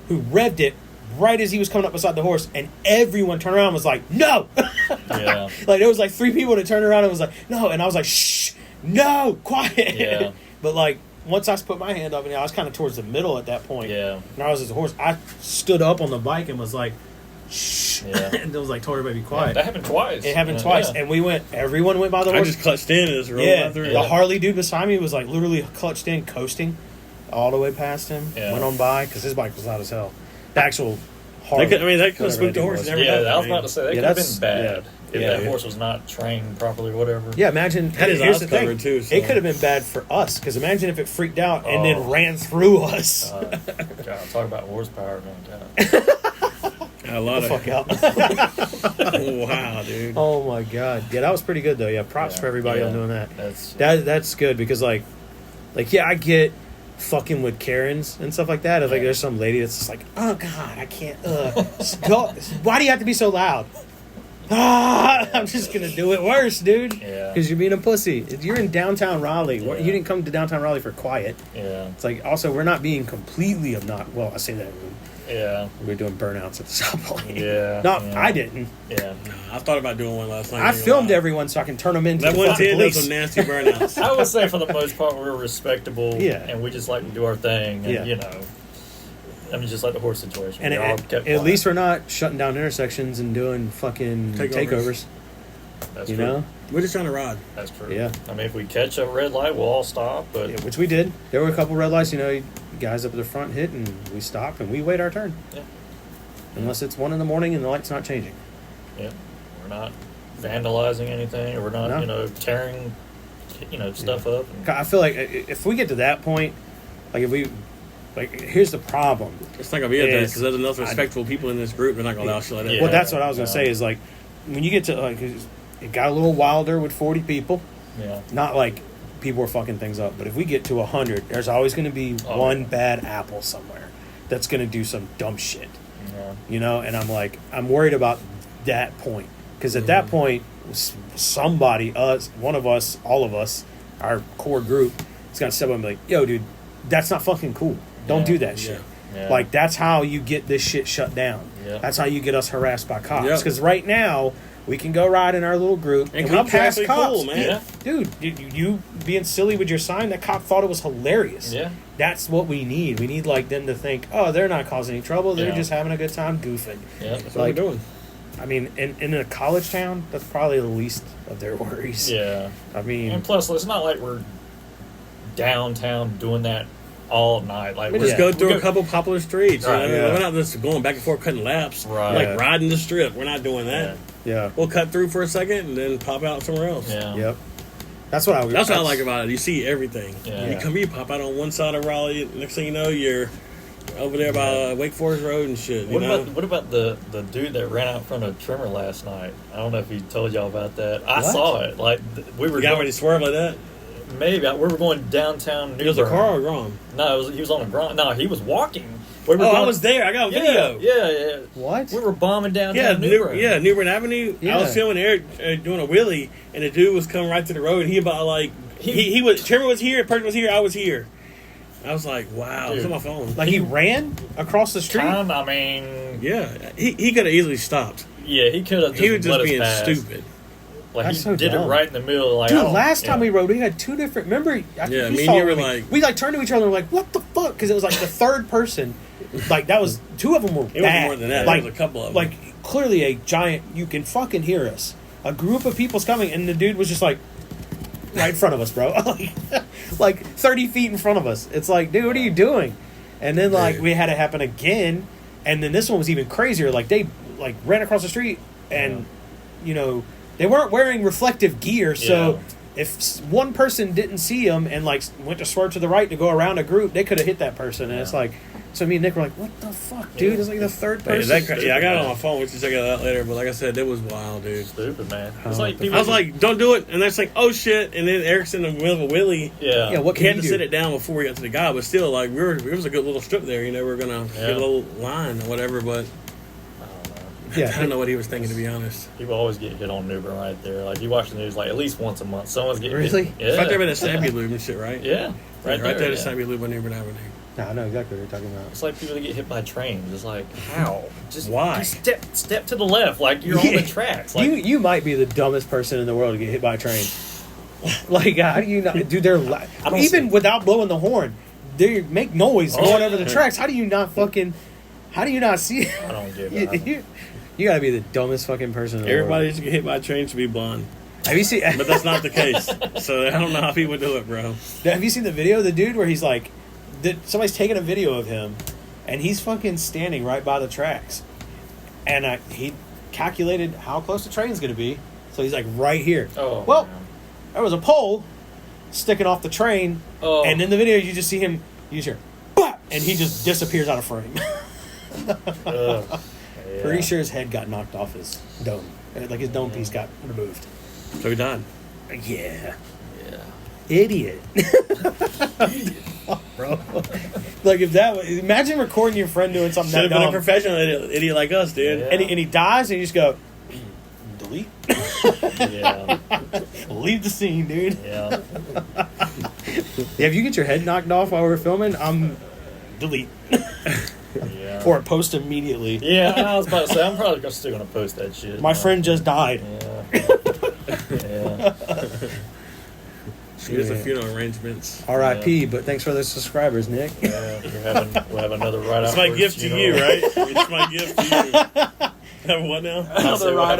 who revved it right as he was coming up beside the horse, and everyone turned around and was like, no. Yeah. Like, there was like 3 people that turned around and was like, no. And I was like, shh, no, quiet. Yeah. But like, once I put my hand up, and I was kind of towards the middle at that point. Yeah. And I was as a horse. I stood up on the bike and was like, shh. Yeah. And it was like, told everybody to be quiet. That happened twice. It happened twice. Yeah. And everyone went by the I horse. just clutched in and just rolled Yeah, right through. the Harley dude beside me was like literally clutched in, coasting all the way past him. Yeah. Went on by because his bike was loud as hell. The actual Harley. That could have whatever spooked that the horse. was. And Yeah, everything. I was about to say that Yeah, could have that's- been bad if Yeah. that horse was not trained properly or whatever. Yeah, imagine. Had his here's eyes the thing. covered, too, so- It could have been bad for us because imagine if it freaked out and Oh. then ran through us. God, talk about horsepower, man. God. A lot the of fuck out. wow, dude. Oh my god. Yeah, that was pretty good though. Yeah, props Yeah, for everybody yeah. on doing that. That's That's good because like yeah, I get fucking with Karens and stuff like that. If like Yeah. there's some lady that's just like, oh god, I can't. Go. Why do you have to be so loud? I'm just gonna do it worse, dude. Yeah. Because you're being a pussy. You're in downtown Raleigh. Yeah. You didn't come to downtown Raleigh for quiet. yeah, It's like also we're not being completely obnoxious. Well, I say that yeah, we're doing burnouts at the stoplight. Yeah, Not yeah. I didn't. yeah. I thought about doing one last night. I filmed everyone so I can turn them into That the one fucking did have police. some nasty burnouts. I would say for the most part we're respectable. Yeah. and we just like to do our thing. And Yeah. you know, I mean, just like the horse situation. And we all kept at quiet. least we're not shutting down intersections and doing fucking takeovers. That's You true. know? We're just trying to ride. That's true. Yeah. I mean, if we catch a red light, we'll all stop. But Yeah, which we did. There were a couple red lights, guys up at the front hit and we stop and we wait our turn. yeah, Unless it's 1 a.m. and the light's not changing. yeah, we're not vandalizing anything, or we're not, No. tearing, stuff up. And, I feel like if we get to that point, here's the problem. It's not gonna be at that Is- because there's enough respectful people in this group. They're not gonna allow shit like that. Yeah. Well, that's what I was going to no. say is like, when you get to, like, it got a little wilder with 40 people. Yeah. Not like people were fucking things up, but if we get to 100, there's always going to be one bad apple somewhere that's going to do some dumb shit. Yeah. You know, and I'm worried about that point. Because at that point, somebody, us, one of us, all of us, our core group, is going to step up and be like, yo, dude, that's not fucking cool. Don't do that shit. Yeah. Like, that's how you get this shit shut down. Yeah. That's how you get us harassed by cops. Yep. Because right now, we can go ride in our little group and we cops are pass actually cops. cool, man. Yeah. Dude, you being silly with your sign, that cop thought it was hilarious. Yeah. That's what we need. We need, like, them to think, oh, they're not causing any trouble. They're just having a good time goofing. Yeah. That's what we're doing. I mean, in a college town, that's probably the least of their worries. Yeah. I mean, And plus, it's not like we're downtown doing that all night. Like We we're just go through a couple popular streets. Right, You know? yeah. We're not just going back and forth cutting laps. Right. Like Yeah. riding the strip. We're not doing that. yeah. We'll cut through for a second and then pop out somewhere else. Yeah. Yep. That's what I. That's what I like about it. You see everything. Yeah. You pop out on one side of Raleigh. Next thing you know, you're over there by Wake Forest Road and shit. What about the dude that ran out in front of Trimmer last night? I don't know if he told y'all about that. I What? saw it. Like we were The guy going, when he swerved like that? maybe we were going downtown. It was a Newbern. car or Grom? No, he was on a grind. No, he was walking. We were Oh, I going- was there. I got a video. Yeah. What? We were bombing downtown Yeah, Newbern. Newbern Avenue. I Yeah. was filming Eric doing a wheelie, and the dude was coming right to the road, and he about like he was Trevor was here, Perkins was here, I was here. I was like, wow, it's on my phone. Like he ran across the street. I mean, Yeah, he could have easily stopped. yeah, he could have. He was just let us being pass. stupid. Like That's he so did dumb. it right in the middle. Like, Dude, I don't- last time we yeah. rode, we had two different. Remember? I think Yeah, you me and saw you it were with me. like- we like turned to each other and were like, "What the fuck?" Because it was like the third person. Like that was two of them were It was bad. more than that. Like There was a couple of them. like clearly a giant. You can fucking hear us. A group of people's coming, and the dude was just like right in front of us, bro. like 30 feet in front of us. It's like, dude, what are you doing? And then like Dude. we had it happen again, and then this one was even crazier. Like they like ran across the street, and you know they weren't wearing reflective gear, so. If one person didn't see them and like went to swerve to the right to go around a group, they could have hit that person. And it's like, so me and Nick were like, "What the fuck, dude?" It's like the third Yeah, person. I got it on my phone. We should check it out later. But like I said, it was wild, dude. Stupid, man. Oh, It's like I people. I was like, don't do it. And they're like, oh shit. And then Eric's in the middle of a wheelie. yeah, Yeah, what He can had you to do? sit it down before we got to the guy, but still, like, it was a good little strip there. You know, we were going to Yeah. get a little line or whatever, but Yeah, I don't know what he was thinking, to be honest. People always get hit on Newbern right there. Like you watch the news, like at least once a month, someone's getting Really? hit. Yeah, It's right there by the Snappy Loop and shit, right? yeah, Right there, yeah. the Snappy Loop on Newbern Avenue. No, I know exactly what you're talking about. It's like people that get hit by trains. It's like how? Just Why? Just step to the left, like you're on the tracks. Like you might be the dumbest person in the world to get hit by a train. Like, how do you not? Dude, they're I don't even see- without blowing the horn, they make noise Oh, going yeah. over the tracks. How do you not fucking? How do you not see it? I don't get You, that. you gotta be the dumbest fucking person in the Everybody world. that get hit by a train should be blonde. Have you seen? But that's not the case. So I don't know how people do it, bro. Have you seen the video of the dude where he's like, somebody's taking a video of him, and he's fucking standing right by the tracks, and he calculated how close the train's gonna be, so he's like right here. Oh, well, man. there was a pole sticking off the train, Oh. and in the video you just see him, you just hear, "Bah!" and he just disappears out of frame. Ugh. Yeah. Pretty sure his head got knocked off his dome, like his dome piece got removed. So he died. Yeah. Yeah. Idiot. Bro. Like if that was, imagine recording your friend doing something Should that have been a dumb, professional idiot like us, dude. Yeah. and he dies, and you just go, delete, Yeah. leave the scene, dude. Yeah. Yeah, if you get your head knocked off while we're filming, delete Yeah. or post immediately. Yeah, I was about to say, I'm probably still going to post that shit. My friend just died. Yeah. Yeah. Here's the Yeah. funeral arrangements. R.I.P. But thanks for the subscribers, Nick. Yeah. We'll have another write out. It's my gift to you, right? It's my gift to you. Have what now? Another write write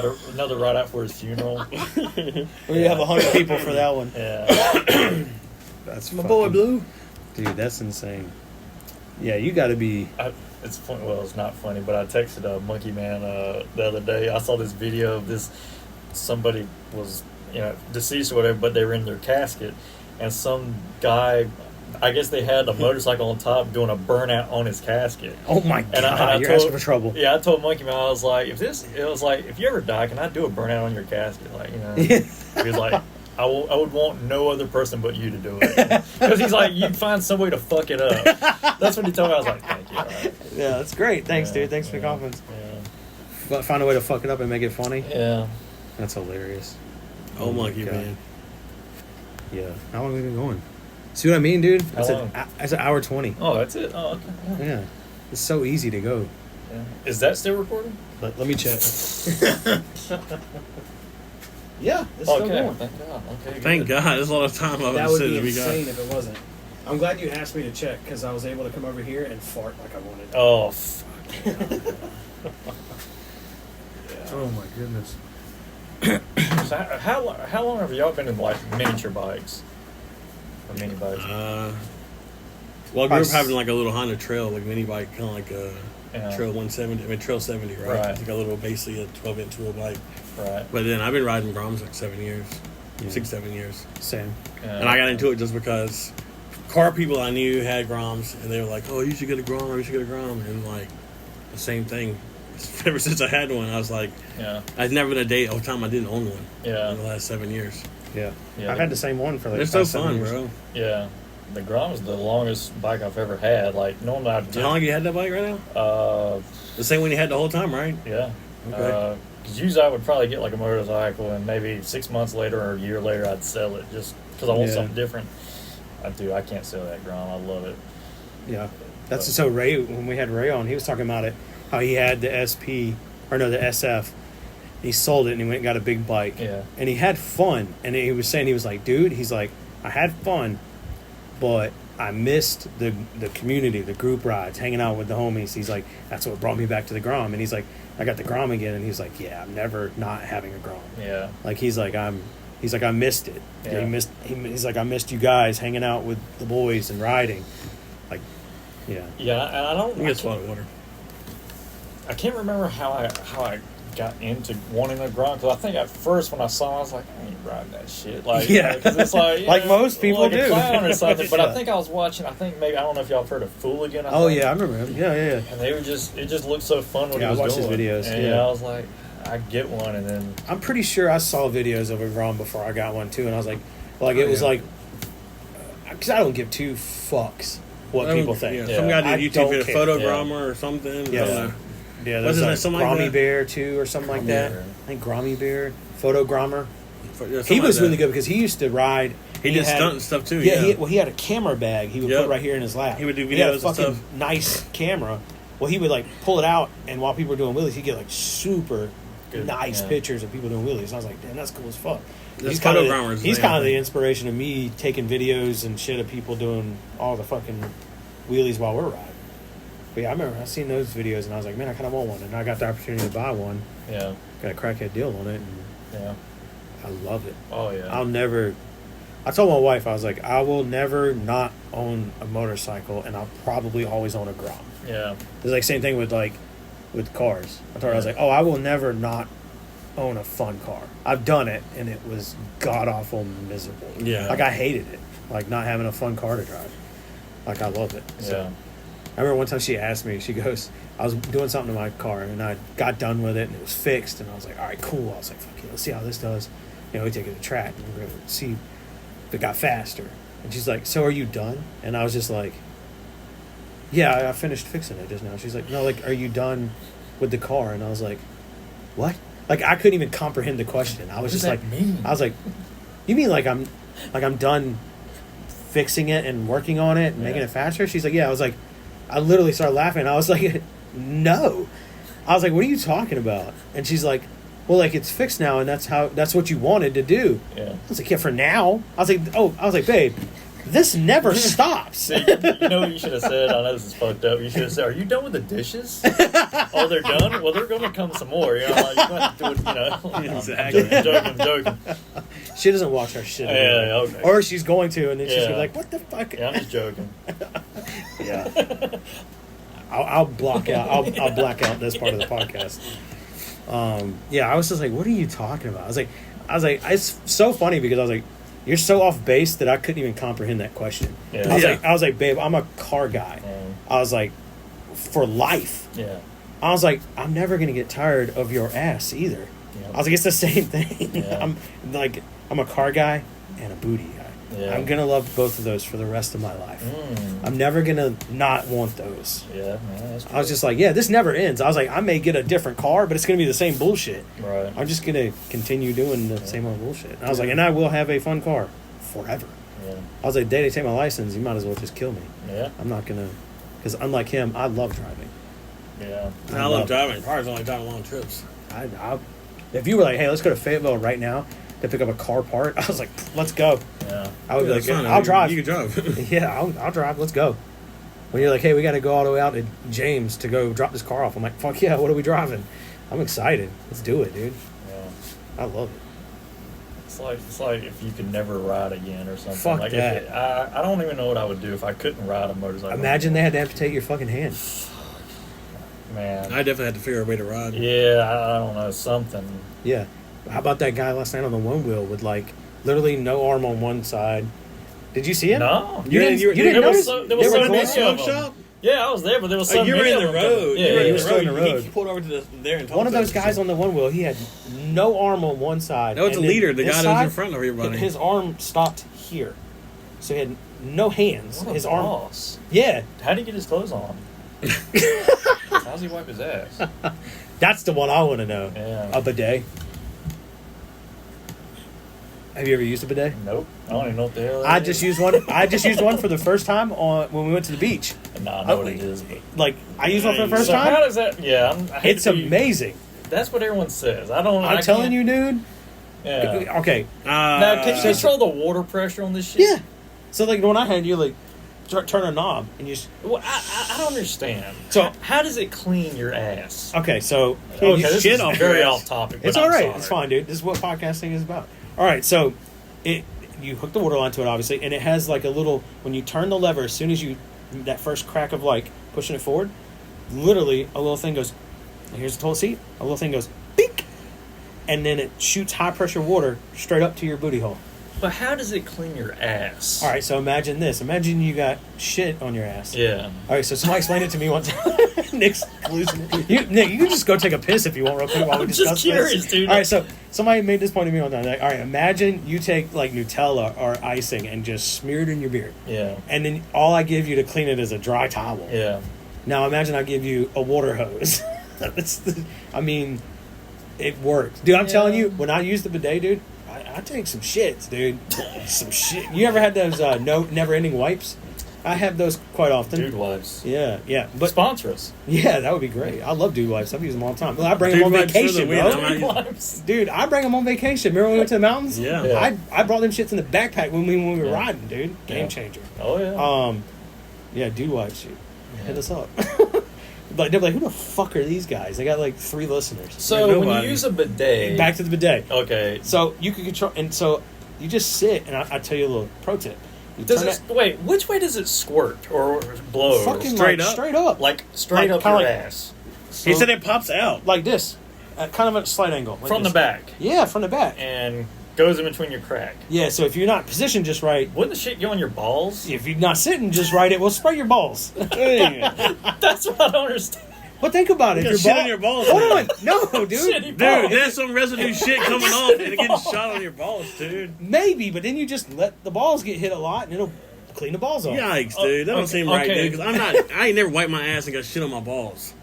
out. Another write out for his funeral. We have 100 people for that one. Yeah. That's My boy fucking- Blue. Dude, that's insane. Yeah, you got to be. It's funny. Well, it's not funny, but I texted Monkey Man the other day. I saw this video of this. Somebody was deceased or whatever, but they were in their casket, and some guy I guess they had a motorcycle on top doing a burnout on his casket. Oh my god! And I You're told, asking for trouble. Yeah, I told Monkey Man, I was like, if you ever die, can I do a burnout on your casket? Like, you know, he was like, I would want no other person but you to do it, because he's like, you'd find some way to fuck it up. That's what he told me. I was like, thank you. Right. Yeah, that's great. Thanks, dude. Thanks for the confidence. Yeah. But find a way to fuck it up and make it funny. Yeah. That's hilarious. Oh, my Monkey God. Man. Yeah. How long have we been going? See what I mean, dude? How long? That's an hour 20. Oh, that's it. Oh, okay. Yeah. Yeah. It's so easy to go. Yeah. Is that still recording? Let me check. Yeah, it's still Okay. going. Thank God. Okay. Thank good. God. There's a lot of time I've That would said be that we got. insane if it wasn't. I'm glad you asked me to check because I was able to come over here and fart like I wanted. Oh, fuck. Oh my goodness. So how long have y'all been in like miniature bikes or mini bikes? Well, I grew up having like a little Honda Trail, like mini bike, kind of like a Yeah. Trail 170. I mean, Trail 70, right? Right. It's like a little, basically a 12-inch wheel bike. Right. But then I've been riding Groms like 7 years, Yeah. 6-7 years. Same. And I got into it just because car people I knew had Groms, and they were like, "Oh, you should get a Grom, or you should get a Grom," and like the same thing. Ever since I had one, I was like, Yeah. I've never been a day of time I didn't own one. Yeah. In the last 7 years. Yeah. Yeah. I've had the same one for like They're so 7 fun, years. bro. Yeah. The Grom is the longest bike I've ever had. Like normally I'd So how long you had that bike right now? The same one you had the whole time, right? Yeah. Okay. Because usually I would probably get like a motorcycle, and maybe 6 months later or a year later I'd sell it just because I want Yeah. something different. I can't sell that Grom. I love it. Yeah. That's so Ray, when we had Ray on, he was talking about it, how he had the the SF. He sold it and he went and got a big bike. Yeah. And he had fun. And he was saying, he was like, dude, he's like, I had fun, but I missed the community, the group rides, hanging out with the homies. He's like, that's what brought me back to the Grom. And he's like, I got the Grom again. And he's like, yeah, I'm never not having a Grom. Yeah. Like, he's like, I missed it. Yeah. He's like, I missed you guys hanging out with the boys and riding. Like, yeah. Yeah, and I don't. You get a lot of water. I can't remember how I got into wanting a Grom, because I think at first when I saw him, I was like, I ain't riding that shit. Like, Yeah. because it's like Like most people like do. a clown or something. But Yeah. I think I was watching. I don't know if y'all have heard of Fooligan. Oh, yeah, I remember him. Yeah. And it just looked so fun when Yeah, he was I watched his doing videos, And yeah. I was like, I get one, and then I'm pretty sure I saw videos of a Grom before I got one too, and I was like, it was like, because I don't give two fucks what people think. Yeah, some guy I did YouTube don't video, care. Photogrammer or something. Yeah. I don't know. Yeah, What's there's his name? like Something like Grommy that? Bear too, or something like Grommy that. Bear. I think Grommy Bear, Photogrammer. Yeah, He something was like really that. good because he used to ride. He did stunt and stuff too. Yeah, Yeah. he had a camera bag he would Yep. put right here in his lap. He would do He had a videos and fucking stuff. nice camera. Well, he would like pull it out, and while people were doing wheelies, he'd get like super Good, nice yeah. pictures of people doing wheelies. And I was like, damn, that's cool as fuck. This He's kind Photogrammer is of he's the kind of name. the inspiration of me taking videos and shit of people doing all the fucking wheelies while we're riding. But yeah, I remember I seen those videos and I was like, man, I kind of want one, and I got the opportunity to buy one. yeah, Got a crackhead deal on it, and yeah. I love it. Oh yeah. I told my wife, I was like, I will never not own a motorcycle, and I'll probably always own a Grom. Yeah. It's like same thing with cars. I told her, I was like, oh, I will never not own a fun car. I've done it, and it was god awful miserable. Yeah. Like I hated it. Like not having a fun car to drive. Like I love it. So Yeah. I remember one time she asked me, she goes, I was doing something to my car and I got done with it and it was fixed, and I was like, all right, cool. I was like, fuck it, let's see how this does. You know, we take it to the track and we're going to see if it got faster. And she's like, so are you done? And I was just like, yeah, I finished fixing it just now. She's like, no, like, are you done with the car? And I was like, what? Like, I couldn't even comprehend the question. I was What just does like, that mean? I was like, you mean like I'm done fixing it and working on it and making it faster? She's like, yeah. I was like, I literally started laughing. I was like, no. I was like, what are you talking about? And she's like, well, like it's fixed now, and that's what you wanted to do. Yeah. I was like, yeah, for now. I was like, babe, this never stops. See, you know what you should have said? I know this is fucked up. You should have said, "Are you done with the dishes? Oh, they're done. Well, they're going to come some more. You know, like, you're going to have to do it. You know, Exactly. I'm joking. She doesn't watch our shit. Yeah, okay. Or she's going to, and then she's gonna be Yeah. like, what the fuck? Yeah, I'm just joking. Yeah. I'll block out. I'll black out this part of the podcast. Yeah, I was just like, what are you talking about? I was like, it's so funny because I was like, You're so off base that I couldn't even comprehend that question. Yeah. I was like, babe, I'm a car guy. I was like, for life. Yeah. I was like, I'm never gonna get tired of your ass either. Yep. I was like, it's the same thing. Yeah. I'm a car guy and a booty guy. Yeah. I'm gonna love both of those for the rest of my life. I'm never gonna not want those. Yeah, that's I was just like, yeah, this never ends. I was like, I may get a different car, but it's gonna be the same bullshit. right. I'm just gonna continue doing the same old bullshit. And I was like, and I will have a fun car forever. Yeah. I was like, the day they take my license, you might as well just kill me. Yeah. I'm not gonna, because unlike him, I love driving. Yeah. I love driving cars. I like driving long trips. If you were like, hey, let's go to Fayetteville right now to pick up a car part, I was like, let's go. Yeah. I would be like, fine. I'll drive. You can drive. Yeah, I'll drive. Let's go. When you're like, hey, we got to go all the way out to James to go drop this car off. I'm like, fuck yeah, what are we driving? I'm excited. Let's do it, dude. Yeah. I love it. It's like if you could never ride again or something. Fuck like that. I don't even know what I would do if I couldn't ride a motorcycle. Imagine they had to amputate your fucking hand. Man. I definitely had to figure a way to ride. Yeah, I don't know, something. Yeah. How about that guy last night on the one wheel with like literally no arm on one side? Did you see him? No. You didn't there notice? was They so were many going- of them. shop? Yeah, I was there, but there was so You were many in the of them. road. Yeah, You were he in was the still in road. the road. He pulled over to there and talked One of to those us. guys on the one wheel, he had no arm on one side. That was and the then leader, the this guy that was in side, front of everybody. His arm stopped here. So he had no hands. What a His arm. boss. Yeah. How'd he get his clothes on? How's he wipe his ass? That's the one I want to know. Yeah. A bidet. Have you ever used a bidet? Nope. I don't even know what the hell that I is. just used one. I just used one for the first time when we went to the beach. No, I know what it is. But Like I used one for the first so how time. does that? Yeah, I hate It's to be- amazing. That's what everyone says. I don't. I'm telling you, dude. Yeah. Okay. Now, can you so- control the water pressure on this shit? Yeah. So like when I had you like turn a knob and you. Well, I don't understand. So- how does it clean your ass? Okay, so Okay, this shit is off very your off ass. topic. it's but all I'm right. sorry. It's fine, dude. This is what podcasting is about. All right, so you hook the water line to it, obviously, and it has like a little. When you turn the lever, as soon as you that first crack of like pushing it forward, literally a little thing goes. Here's the toilet seat. A little thing goes, bink, and then it shoots high pressure water straight up to your booty hole. But how does it clean your ass? All right, so imagine this. Imagine you got shit on your ass. Yeah. All right, so somebody explained it to me one time. Nick's losing it. Nick, you can just go take a piss if you want real quick while we I'm discuss just curious, this. dude. All right, so somebody made this point to me one time. Like, all right, imagine you take like Nutella or icing and just smear it in your beard. Yeah. And then all I give you to clean it is a dry towel. Yeah. Now imagine I give you a water hose. I mean, it works. Dude, I'm telling you, when I use the bidet, dude, I take some shits, dude. Some shit. You ever had those never-ending wipes? I have those quite often. Dude wipes. Yeah, yeah. But Sponsor us. yeah, that would be great. I love dude wipes. I've used them all the time. Well, I bring Dude them on wipes for the vacation, win. bro. I'm Dude wipes. Dude, I bring them on vacation. Remember when we went to the mountains? Yeah. Yeah. I brought them shits in the backpack when we were Yeah. riding, dude. Game Yeah. changer. Oh yeah. Yeah, dude wipes. Shoot. Hit Yeah. us up. But they're like, who the fuck are these guys? They got like 3 listeners. So when nobody. you use a bidet, Back to the bidet. okay. So you can control, and so you just sit, and I tell you a little pro tip. You Does turn it wait? Which way does it squirt or blow? fucking straight like, up? straight up, like straight like- up your kinda like- ass So, He said it pops out. like this, at kind of a slight angle, like from this. the back Yeah, from the back. and goes in between your crack. Yeah, so if you're not positioned just right, Wouldn't the shit go on your balls? if you're not sitting just right, it will spray your balls. That's what I don't understand. But think about it. You If got your shit ball- on your balls. Hold on, no, dude. Shitty Dude, balls. there's some residue shit coming off and it getting shot on your balls, dude. Maybe, but then you just let the balls get hit a lot, and it'll clean the balls off. Yikes, dude. That don't okay, seem right, okay. dude. Because I ain't never wiped my ass and got shit on my balls.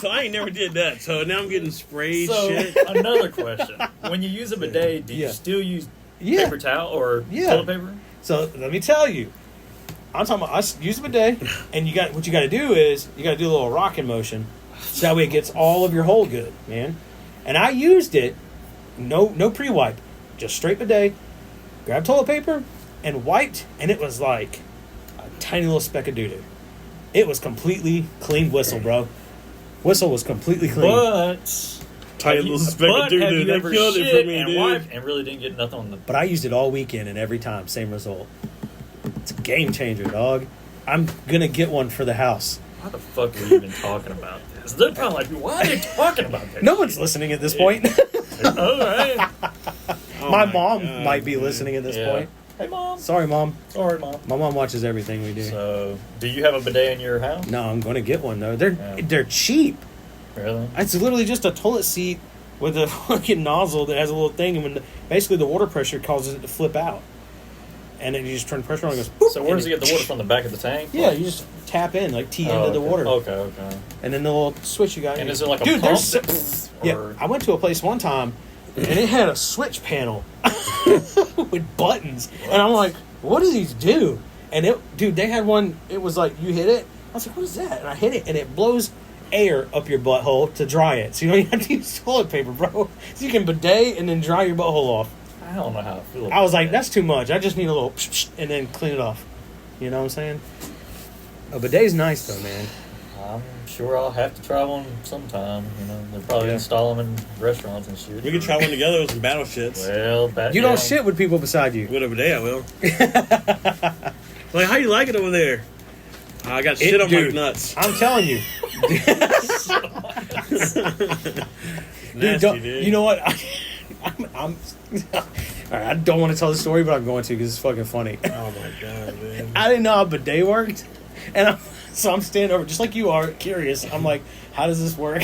So I ain't never did that. So now I'm getting sprayed So shit. another question: when you use a bidet, do you Yeah. still use Yeah. paper towel or Yeah. toilet paper? So let me tell you, I'm talking about us use a bidet, and what you got to do is you got to do a little rocking motion, so that way it gets all of your hole good, man. And I used it, no pre-wipe, just straight bidet, grabbed toilet paper, and wiped, and it was like a tiny little speck of doo-doo. It was completely clean whistle, bro. Whistle was completely clean. But Tiny have you- little speck of but have doo-doo. you They ever killed it shit for me, and dude. wiped and really didn't get nothing on the? But I used it all weekend, and every time, same result. It's a game changer, dog. I'm gonna get one for the house. Why the fuck are we even talking about this? They're probably like, why are they talking about this? No one's listening at this point. All right. Oh my my mom God, might be dude. listening at this Yeah. point. Hey, Mom. Sorry, Mom. Sorry, Mom. My mom watches everything we do. So, do you have a bidet in your house? No, I'm going to get one though. Yeah. They're cheap. Really? It's literally just a toilet seat with a fucking nozzle that has a little thing, and basically the water pressure causes it to flip out. And then you just turn the pressure on, and it goes. So, where does it get the water from? The back of the tank? Yeah, you just tap in, like tee into okay. the water. Okay. And then the little switch you got. And is it like a Dude, pump? yeah, I went to a place one time, and it had a switch panel with buttons, and I'm like, "What do these do?" And they had one. It was like you hit it. I was like, "What is that?" And I hit it, and it blows air up your butthole to dry it, so you don't even have to use toilet paper, bro. So you can bidet and then dry your butthole off. I don't know how I feel about I was like, that. "That's too much. I just need a little and then clean it off." You know what I'm saying? A bidet's nice though, man. I'm sure I'll have to try one sometime. You know, they'll probably Yeah. install them in restaurants and shit. We could try one together with some battle shits. Well, You don't shit with people beside you. Whatever day I will. Like, how you like it over there? I got shit on Dude, my nuts. I'm telling you. Nasty, dude. You know what? I'm all right, I don't want to tell the story, but I'm going to because it's fucking funny. Oh my god, man. I didn't know how bidet worked, and so I'm standing over, just like you are, curious. I'm like, how does this work?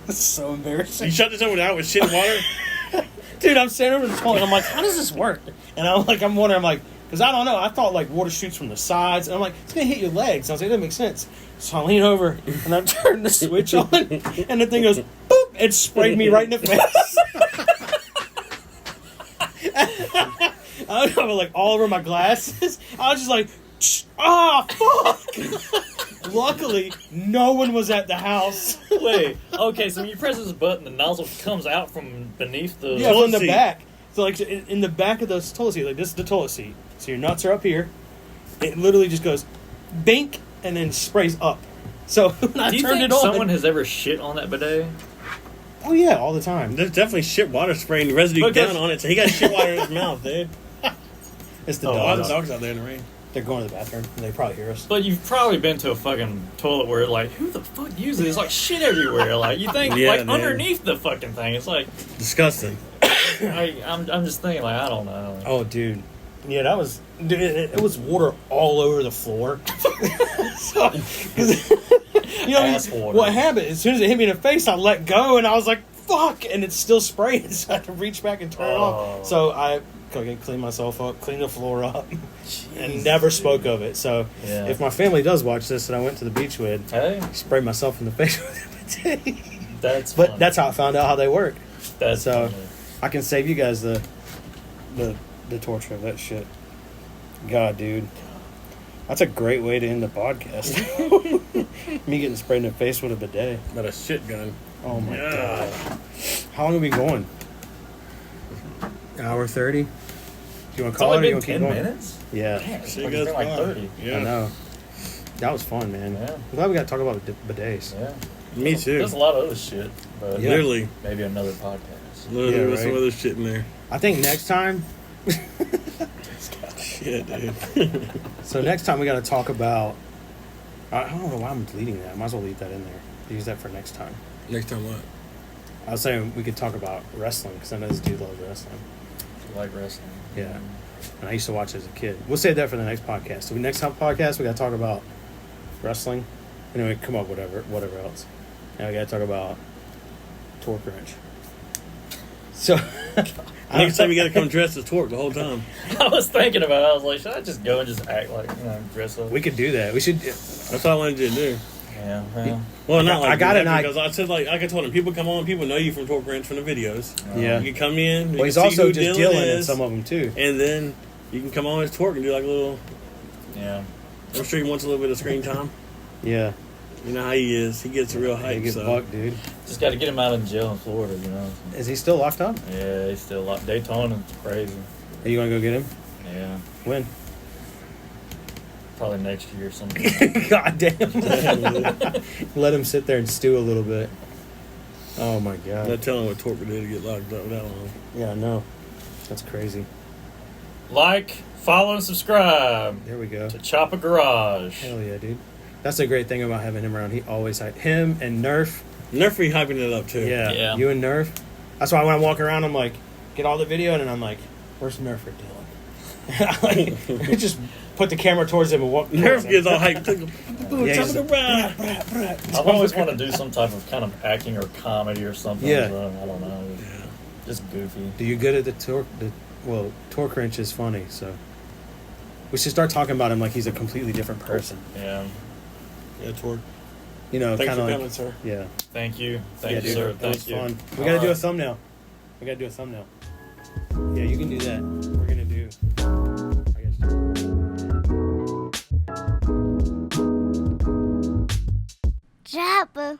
It's so embarrassing. You shut this over out with shit and water? Dude, I'm standing over the toilet, and I'm like, how does this work? And I'm wondering, because I don't know. I thought, like, water shoots from the sides, and I'm like, it's going to hit your legs. I was like, that makes sense. So I lean over, and I turn the switch on, and the thing goes, boop, it sprayed me right in the face. I was like all over my glasses. I was just like, fuck. Luckily, no one was at the house. Wait, okay, so when you press this button, the nozzle comes out from beneath the... Yeah, toilet from the seat. back. So like in the back of the toilet seat, like this is the toilet seat. So your nuts are up here. It literally just goes, bink, and then sprays up. So when I Do you turned think it on, someone has ever shit on that bidet? oh yeah, all the time. There's definitely shit water spraying residue Because- down on it, so he got shit water in his mouth, dude. It's the Oh, Why are the dogs. dogs out there in the rain? They're going to the bathroom. And they probably hear us. But you've probably been to a fucking toilet where, like, who the fuck uses it? There's, like, shit everywhere. Like, you think, Yeah, like, man. underneath the fucking thing. It's like, Disgusting. I'm just thinking, like, I don't know. Oh, dude. Yeah, that was... Dude, it was water all over the floor. So, 'cause, you know, Ass water. what happened? As soon as it hit me in the face, I let go, and I was like, fuck! And it's still spraying, so I had to reach back and turn it Oh. off. So I cleaned myself up, cleaned the floor up, and never spoke of it. So Yeah. if my family does watch this that I went to the beach with, Hey, sprayed myself in the face with a bidet. that's But funny. that's how I found out how they work. That's so- funny. I can save you guys the torture of that shit. God, dude. That's a great way to end the podcast. Me getting sprayed in the face with a bidet. But a shit gun. Oh my Yeah. god. How long have we been going? Hour 30? Do you want to It's call it or only you been want to 10 keep going? minutes? Yeah. Damn, it's Shit like, goes it's been like by. 30. Yeah. I know. That was fun, man. Yeah. I'm glad we got to talk about bidets. Yeah. Me too. There's a lot of other shit, but Yeah. Literally. maybe another podcast. Literally, Yeah, with some right. other shit in there. I think next time. Shit, dude. So next time we got to talk about. I don't know why I'm deleting that. I might as well leave that in there. Use that for next time. Next time what? I was saying we could talk about wrestling because I know this dude loves wrestling. You like wrestling? Yeah. And I used to watch as a kid. We'll save that for the next podcast. So next time podcast we got to talk about wrestling, and then we come up with whatever else. And we got to talk about torque wrench. So Next time you gotta come dressed as Torque the whole time. I was thinking about it. I was like, should I just go and just act like, dress up? we could do that. We should. That's all I wanted you to do. Yeah, well, Well, not like I got that it, and I- because I said like I told him people come on, people know you from Torque Wrench from the videos. Yeah. You can come in. You Well, he's can see also who just Dylan Dylan in is, some of them too. and then you can come on as Torque and do like a little. yeah. I'm sure he wants a little bit of screen time. Yeah. You know how he is. He gets a real He hype. gets So. bucked, dude. Just got to get him out of jail in Florida, Is he still locked up? Yeah, he's still locked. Daytona's crazy. Are you gonna go get him? Yeah, When? probably next year or something. God damn. Let him sit there and stew a little bit. Oh my I'm god. not telling what Torque did to get locked up that long. Yeah, I know. That's crazy. Like, follow, and subscribe There we go. to Choppa Garage. Hell yeah, dude. That's the great thing about having him around. He always him and Nerf. Nerf be hyping it up too. Yeah. Yeah. You and Nerf. That's why when I walk around, I'm like, get all the video, and then I'm like, "Where's Nerf or Dylan?" I just put the camera towards him and walk. Nerf gets all hyped. Yeah, Top he's of the ride. I've always wanted to do some type of kind of acting or comedy or something. Yeah. So, I don't know. Yeah. Just goofy. Do you good at the torque? Torque wrench is funny, so we should start talking about him like he's a completely different person. Yeah. Yeah, Torque. You know, Thanks kind for of like, coming, sir. yeah. Thank you. Thank Yeah, you, dude, sir. that Thank was you. fun. We gotta do a thumbnail. We gotta do a thumbnail. Yeah, you can do that. We're gonna do. I guess. Choppa.